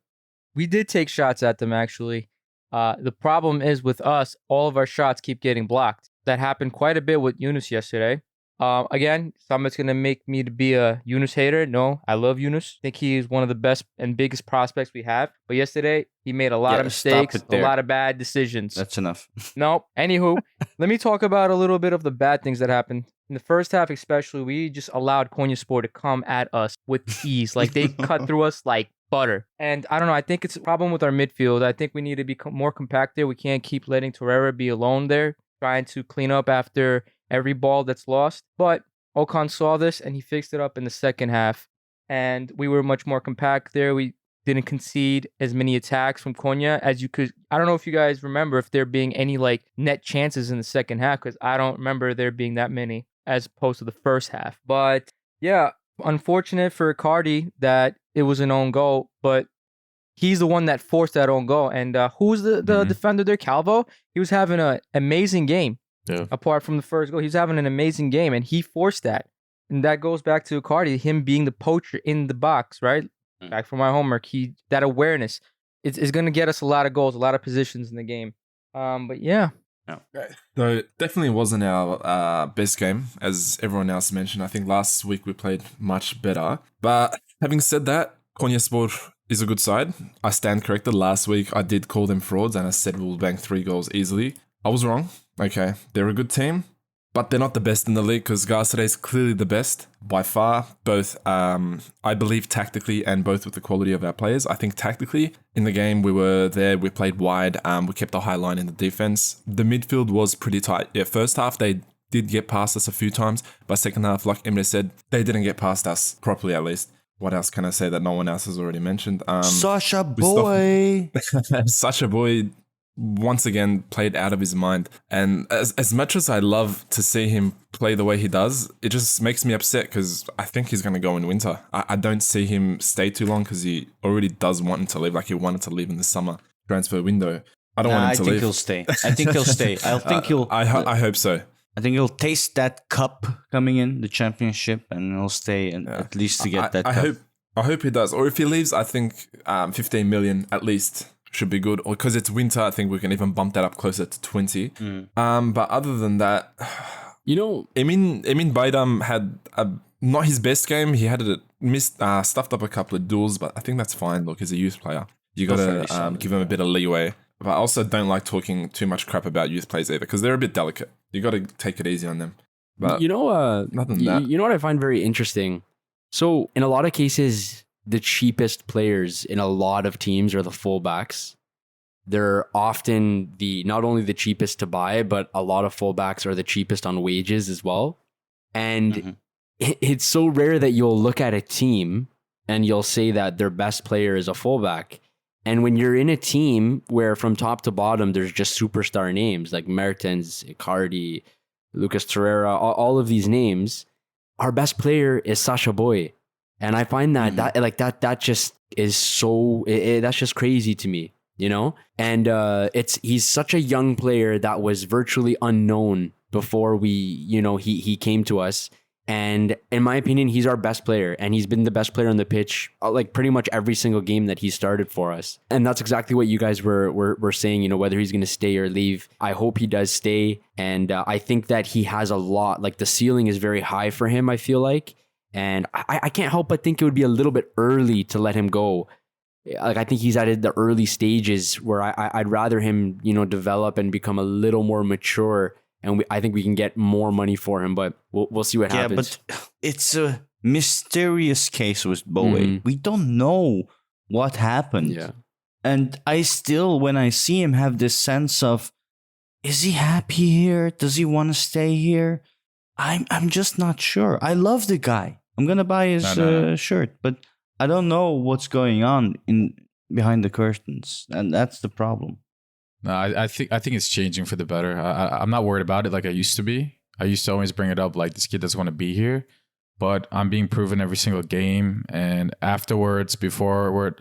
S4: We did take shots at them, actually. The problem is with us, all of our shots keep getting blocked. That happened quite a bit with Yunus yesterday. Again, Samet's going to make me to be a Yunus hater. No, I love Yunus. I think he's one of the best and biggest prospects we have. But yesterday, he made a lot of mistakes, a lot of bad decisions.
S2: That's enough.
S4: No. Anywho, let me talk about a little bit of the bad things that happened. In the first half especially, we just allowed Konyaspor to come at us with ease. Like, they cut through us like butter. And I don't know, I think it's a problem with our midfield. I think we need to be more compact there. We can't keep letting Torreira be alone there, trying to clean up after every ball that's lost. But Okan saw this and he fixed it up in the second half. And we were much more compact there. We didn't concede as many attacks from Konya as you could. I don't know if you guys remember if there being any like net chances in the second half, because I don't remember there being that many as opposed to the first half. But yeah, unfortunate for Icardi that it was an own goal, but he's the one that forced that own goal. And who's the defender there? Calvo? He was having an amazing game. Yeah. Apart from the first goal, he's having an amazing game, and he forced that. And that goes back to Icardi, him being the poacher in the box, right? Back from my homework, that awareness is going to get us a lot of goals, a lot of positions in the game. But yeah.
S6: So it definitely wasn't our best game, as everyone else mentioned. I think last week we played much better. But having said that, Konyaspor is a good side. I stand corrected. Last week, I did call them frauds and I said we'll bank 3 goals easily. I was wrong. Okay, they're a good team, but they're not the best in the league because Galatasaray is clearly the best by far, both, I believe, tactically and both with the quality of our players. I think tactically, in the game, we were there, we played wide, we kept a high line in the defense. The midfield was pretty tight. Yeah, first half, they did get past us a few times, but second half, like Emre said, they didn't get past us properly at least. What else can I say that no one else has already mentioned?
S2: Sasha boy.
S6: Sasha boy once again played out of his mind. And as much as I love to see him play the way he does, it just makes me upset because I think he's going to go in winter. I don't see him stay too long because he already does want him to leave. Like he wanted to leave in the summer transfer window. I don't want him to leave.
S2: He'll stay. I think he'll stay.
S6: I hope so.
S2: I think he'll taste that cup coming in, the championship, and he'll stay and at least to get that cup.
S6: I hope he does. Or if he leaves, I think 15 million at least should be good. Or because it's winter, I think we can even bump that up closer to 20. But other than that, Emin Baydam had not his best game. He had stuffed up a couple of duels, but I think that's fine. Look, he's a youth player. You got to give him a bit of leeway. But I also don't like talking too much crap about youth players either because they're a bit delicate. You got to take it easy on them. But
S5: other than that, you know what I find very interesting? So in a lot of cases, the cheapest players in a lot of teams are the fullbacks. They're often not only the cheapest to buy, but a lot of fullbacks are the cheapest on wages as well. And it's so rare that you'll look at a team and you'll say that their best player is a fullback. And when you're in a team where from top to bottom, there's just superstar names like Mertens, Icardi, Lucas Torreira, all of these names, our best player is Sasha Boy. And I find that just is so, that's just crazy to me, you know? And he's such a young player that was virtually unknown before he came to us. And in my opinion, he's our best player, and he's been the best player on the pitch, like pretty much every single game that he started for us. And that's exactly what you guys were saying, whether he's going to stay or leave. I hope he does stay. And I think that he has a lot, like the ceiling is very high for him, I feel like. And I can't help but think it would be a little bit early to let him go. Like I think he's at the early stages where I'd rather him, develop and become a little more mature. And I think we can get more money for him, but we'll see what happens.
S2: Yeah, but it's a mysterious case with Bowie. We don't know what happened.
S5: Yeah.
S2: And I still, when I see him, have this sense of, is he happy here? Does he want to stay here? I'm just not sure. I love the guy. I'm going to buy his shirt, but I don't know what's going on behind the curtains. And that's the problem.
S3: No, I think it's changing for the better. I'm not worried about it like I used to be. I used to always bring it up like this kid doesn't want to be here, but I'm being proven every single game. And afterwards, before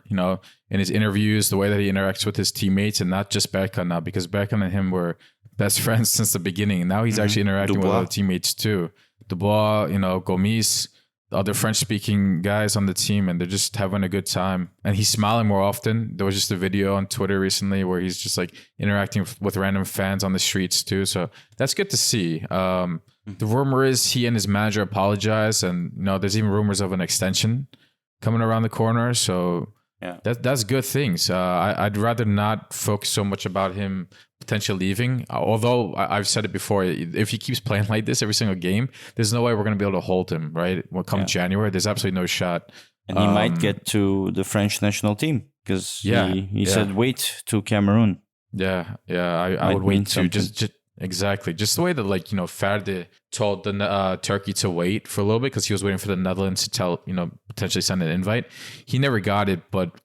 S3: in his interviews, the way that he interacts with his teammates, and not just Berkan now, because Berkan and him were best friends since the beginning. And now he's actually interacting with other teammates too. Dubois, Gomis, the other French-speaking guys on the team, and they're just having a good time. And he's smiling more often. There was just a video on Twitter recently where he's just like interacting with random fans on the streets too. So that's good to see. The rumor is he and his manager apologize, and there's even rumors of an extension coming around the corner. So yeah, that's good things. I'd rather not focus so much about him potentially leaving. Although I've said it before, if he keeps playing like this every single game, there's no way we're going to be able to hold him, right? When come January, there's absolutely no shot.
S2: And he might get to the French national team because he said wait to Cameroon.
S3: I would wait to just exactly. Just the way that Ferdi told the Turkey to wait for a little bit because he was waiting for the Netherlands to potentially send an invite. He never got it, but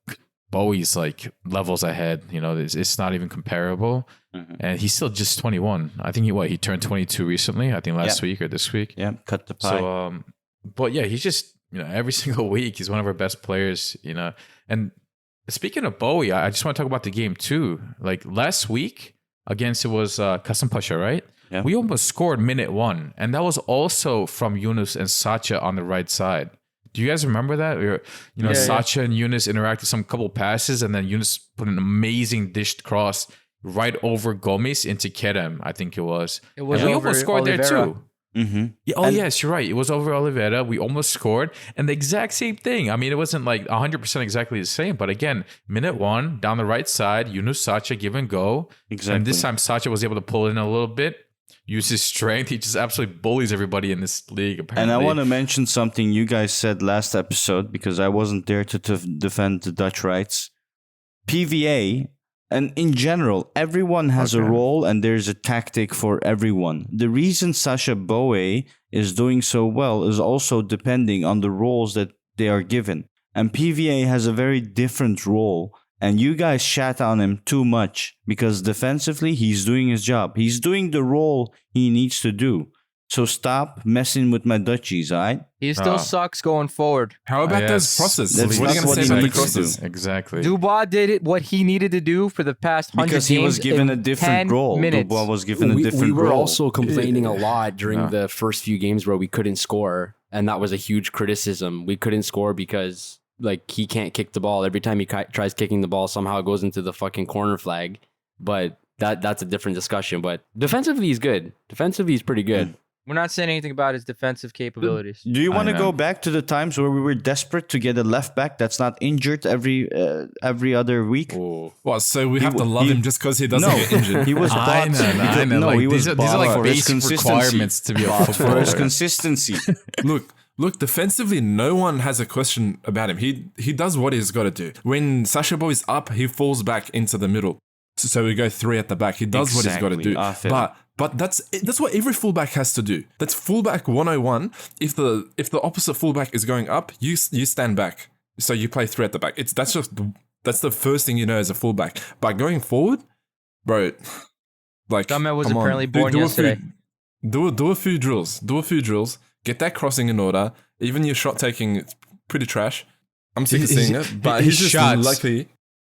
S3: Bowie's like levels ahead. It's not even comparable. And he's still just 21. I think he turned 22 recently. I think last week or this week.
S2: Yeah, cut the pie.
S3: So, but yeah, he's just every single week he's one of our best players. And speaking of Bowie, I just want to talk about the game too. Like last week against it was Kasımpaşa, right? Yeah. We almost scored minute 1, and that was also from Yunus and Sacha on the right side. Do you guys remember that? Sacha and Yunus interacted some couple passes, and then Yunus put an amazing dished cross right over Gomis into Kerem, I think it was.
S4: It was
S3: and we
S4: over
S3: almost scored
S4: Oliveira.
S3: there too. Yeah, yes, you're right. It was over Oliveira. We almost scored. And the exact same thing. I mean, it wasn't like 100% exactly the same. But again, minute 1, down the right side, Yunus Sacha give and go.
S2: Exactly.
S3: And this time, Sacha was able to pull in a little bit, use his strength. He just absolutely bullies everybody in this league, apparently.
S2: And I want to mention something you guys said last episode, because I wasn't there to defend the Dutch rights. PVA... And in general, everyone has a role and there's a tactic for everyone. The reason Sacha Boey is doing so well is also depending on the roles that they are given. And PVA has a very different role. And you guys shat on him too much because defensively, he's doing his job. He's doing the role he needs to do. So stop messing with my Dutchies, all right?
S4: He still sucks going forward.
S6: How about those crosses?
S2: That's
S6: what are you
S2: not
S6: going to
S2: what
S6: say
S2: he
S6: about the
S2: needs to
S6: crosses?
S2: do.
S3: Exactly.
S4: Dubois did what he needed to do for the past 100
S2: Because
S4: games.
S2: he was given a different role.
S4: Minutes.
S2: Dubois was given a different
S5: We were
S2: role.
S5: also complaining a lot during the first few games where we couldn't score. And that was a huge criticism. We couldn't score because like he can't kick the ball. Every time he tries kicking the ball, somehow it goes into the fucking corner flag. But that's a different discussion. But defensively, he's good. Defensively, he's pretty good.
S4: We're not saying anything about his defensive capabilities.
S2: Do you want to go back to the times where we were desperate to get a left back that's not injured every other week?
S6: Well, so we have to love him just because he doesn't get injured.
S2: He was bought.
S3: I know.
S2: No,
S3: Like,
S2: he was
S3: these are
S2: bought
S3: like
S2: for his
S3: basic
S2: consistency.
S3: requirements to be a
S2: Bought for
S3: footballer.
S2: his consistency.
S6: Look, defensively, no one has a question about him. He does what he's got to do. When Sacha Boey is up, he falls back into the middle. So we go 3 at the back. He does what he's got to do. But that's what every fullback has to do. That's fullback 101. If the opposite fullback is going up, you stand back. So you play 3 at the back. That's the first thing you know as a fullback. But going forward, bro, like
S4: Samet was apparently born yesterday.
S6: Do a few drills. Get that crossing in order. Even your shot taking, it's pretty trash. I'm sick of seeing it. But he's just lucky.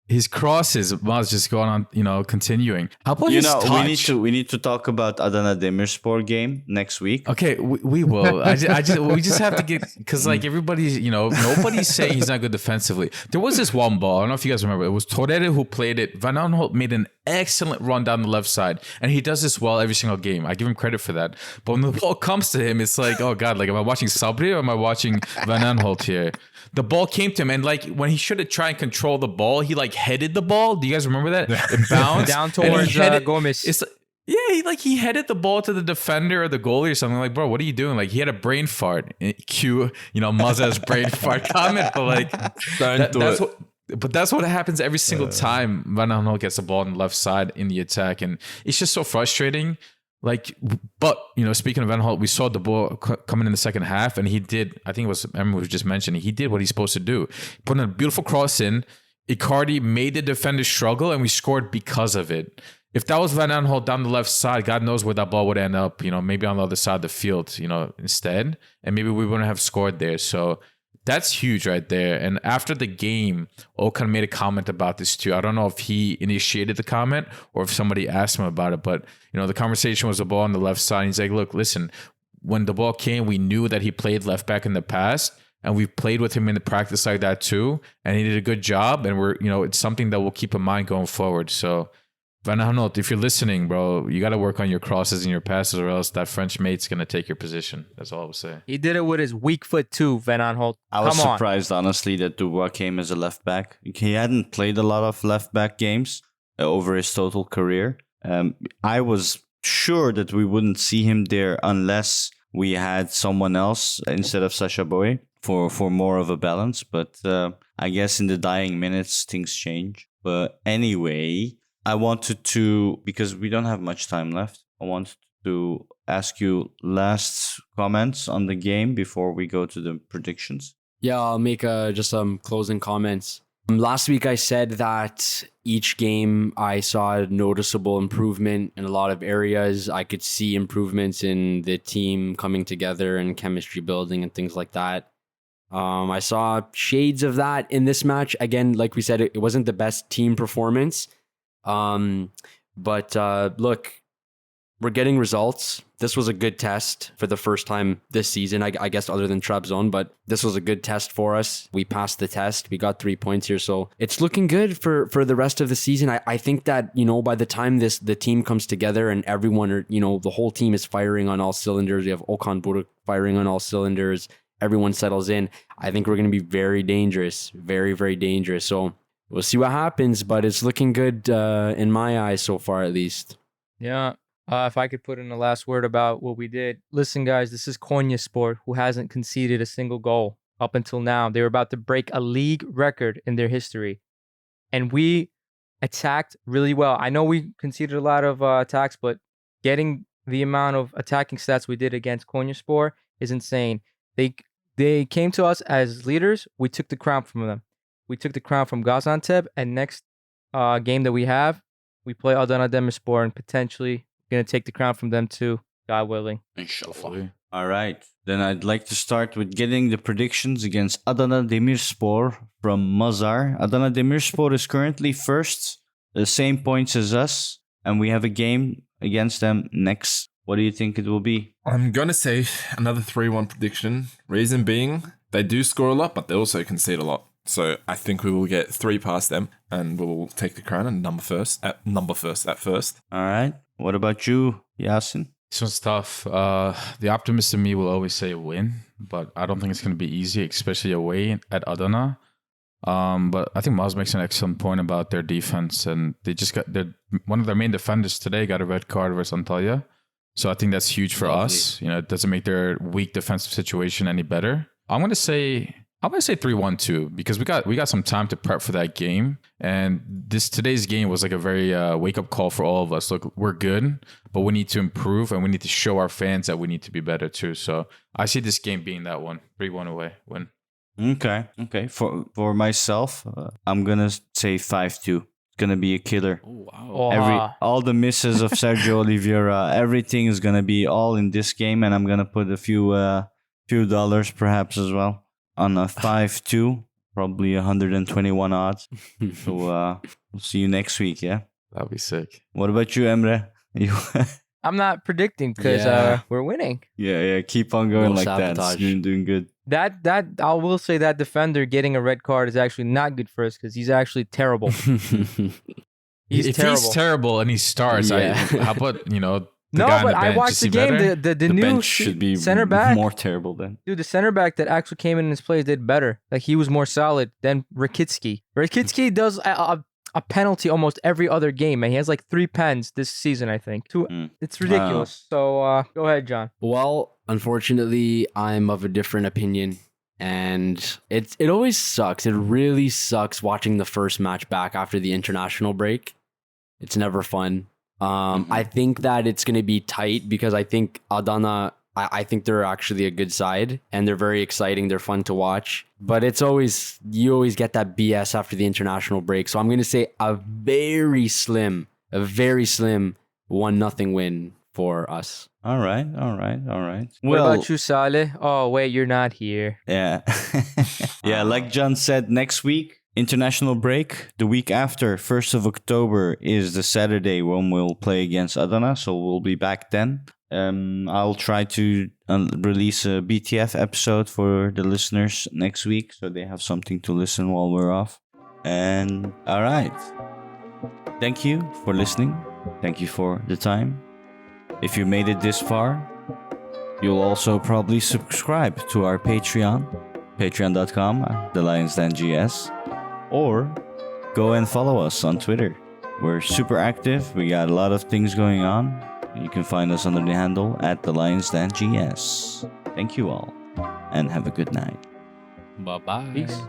S3: His crosses was just going on, continuing. How about his touch?
S2: we need to talk about Adana Demirspor game next week.
S3: Okay, we will. We just have to get, because like everybody's, nobody's saying he's not good defensively. There was this one ball. I don't know if you guys remember. It was Torreira who played it. Van Aanholt made an excellent run down the left side, and he does this well every single game. I give him credit for that. But when the ball comes to him, it's like, oh god, like am I watching Sabri or am I watching Van Aanholt here? The ball came to him, and like when he should have tried and control the ball, he like headed the ball. Do you guys remember that? It bounced
S4: down towards Gomez.
S3: It's he headed the ball to the defender or the goalie or something. Like, bro, what are you doing? Like, he had a brain fart. Cue, Mazhar's brain fart comment, but like, that's what happens every single time Van Aanholt gets the ball on the left side in the attack, and it's just so frustrating. Like, but, speaking of Van Aanholt, we saw the ball coming in the second half, and he did, I think it was Emre was just mentioning, he did what he's supposed to do. Put in a beautiful cross in. Icardi made the defender struggle, and we scored because of it. If that was Van Aanholt down the left side, God knows where that ball would end up, maybe on the other side of the field, instead. And maybe we wouldn't have scored there. So that's huge right there. And after the game, Okan made a comment about this too. I don't know if he initiated the comment or if somebody asked him about it, but the conversation was the ball on the left side. He's like, look, listen, when the ball came, we knew that he played left back in the past, and we've played with him in the practice like that too. And he did a good job, and we're, it's something that we'll keep in mind going forward. So Van Aanholt, if you're listening, bro, you got to work on your crosses and your passes, or else that French mate's going to take your position. That's all I would say.
S4: He did it with his weak foot too, Van Aanholt.
S2: I was surprised, honestly, that Dubois came as a left back. He hadn't played a lot of left back games over his total career. I was sure that we wouldn't see him there unless we had someone else instead of Sacha Boey for more of a balance. But I guess in the dying minutes, things change. But anyway, I wanted to, because we don't have much time left, I wanted to ask you last comments on the game before we go to the predictions.
S5: Yeah, I'll make just some closing comments. Last week I said that each game I saw a noticeable improvement in a lot of areas. I could see improvements in the team coming together and chemistry building and things like that. I saw shades of that in this match. Again, like we said, it wasn't the best team performance. But look, we're getting results. This was a good test for the first time this season, I guess, other than Trabzon, but this was a good test for us. We passed the test. We got 3 points here. So it's looking good for the rest of the season. I think that, you know, by the time the team comes together and everyone, you know, the whole team is firing on all cylinders. We have Okan Buruk firing on all cylinders. Everyone settles in. I think we're going to be very dangerous, very, very dangerous. So we'll see what happens, but it's looking good in my eyes so far, at least.
S4: Yeah. If I could put in the last word about what we did. Listen, guys, this is Konyaspor, who hasn't conceded a single goal up until now. They were about to break a league record in their history. And we attacked really well. I know we conceded a lot of attacks, but getting the amount of attacking stats we did against Konyaspor is insane. They came to us as leaders. We took the crown from them. We took the crown from Gaziantep. And next game that we have, we play Adana Demirspor and potentially going to take the crown from them too, God willing.
S2: Inshallah. All right. Then I'd like to start with getting the predictions against Adana Demirspor from Mazhar. Adana Demirspor is currently first, the same points as us, and we have a game against them next. What do you think it will be?
S6: I'm going to say another 3-1 prediction. Reason being, they do score a lot, but they also concede a lot. So I think we will get 3 past them, and we will take the crown and number first at first.
S2: All right. What about you, Yasin?
S3: This one's tough. The optimist in me will always say a win, but I don't think it's going to be easy, especially away at Adana. But I think Maz makes an excellent point about their defense, and they just got one of their main defenders today got a red card versus Antalya. So I think that's huge for us. You know, it doesn't make their weak defensive situation any better. I'm gonna say 3-1 too, because we got some time to prep for that game. And today's game was like a very wake up call for all of us. Look, we're good, but we need to improve and we need to show our fans that we need to be better too. So I see this game being that one, 3-1 away win.
S2: Okay. For myself, I'm gonna say 5-2. It's gonna be a killer.
S5: Oh wow!
S2: All the misses of Sergio Oliveira, everything is gonna be all in this game, and I'm gonna put a few dollars perhaps as well on a 5-2, probably 121 odds. So we'll see you next week. Yeah,
S3: that'll be sick.
S2: What about you, Emre?
S4: I'm not predicting because we're winning.
S2: Yeah. Keep on going like that. You're doing good.
S4: That I will say that defender getting a red card is actually not good for us because he's actually terrible.
S3: He's terrible and he starts, how about, you know,
S4: no, but I watched the game. The new
S2: bench should be
S4: center back
S2: more terrible then.
S4: Dude, the center back that actually came in his place did better. Like he was more solid than Rahisca. Rahisca does a penalty almost every other game, man. He has like 3 pens this season, I think. It's ridiculous. So go ahead, John.
S5: Well, unfortunately, I'm of a different opinion. And it always sucks. It really sucks watching the first match back after the international break. It's never fun. I think that it's going to be tight because I think Adana, I think they're actually a good side and they're very exciting. They're fun to watch, but you always get that BS after the international break. So I'm going to say a very slim 1-0 win for us.
S2: All right.
S4: What about you, Salih? Oh, wait, you're not here.
S2: Yeah. Yeah, like John said, next week, international break. The week after, 1st of October, is the Saturday when we'll play against Adana. So we'll be back then. I'll try to release a BTF episode for the listeners next week so they have something to listen while we're off. And all right. Thank you for listening. Thank you for the time. If you made it this far, you'll also probably subscribe to our Patreon, patreon.com, TheLionsDenGS, or go and follow us on Twitter. We're super active. We got a lot of things going on. You can find us under the handle at TheLionsDenGS. Thank you all, and have a good night.
S5: Bye-bye.
S4: Peace.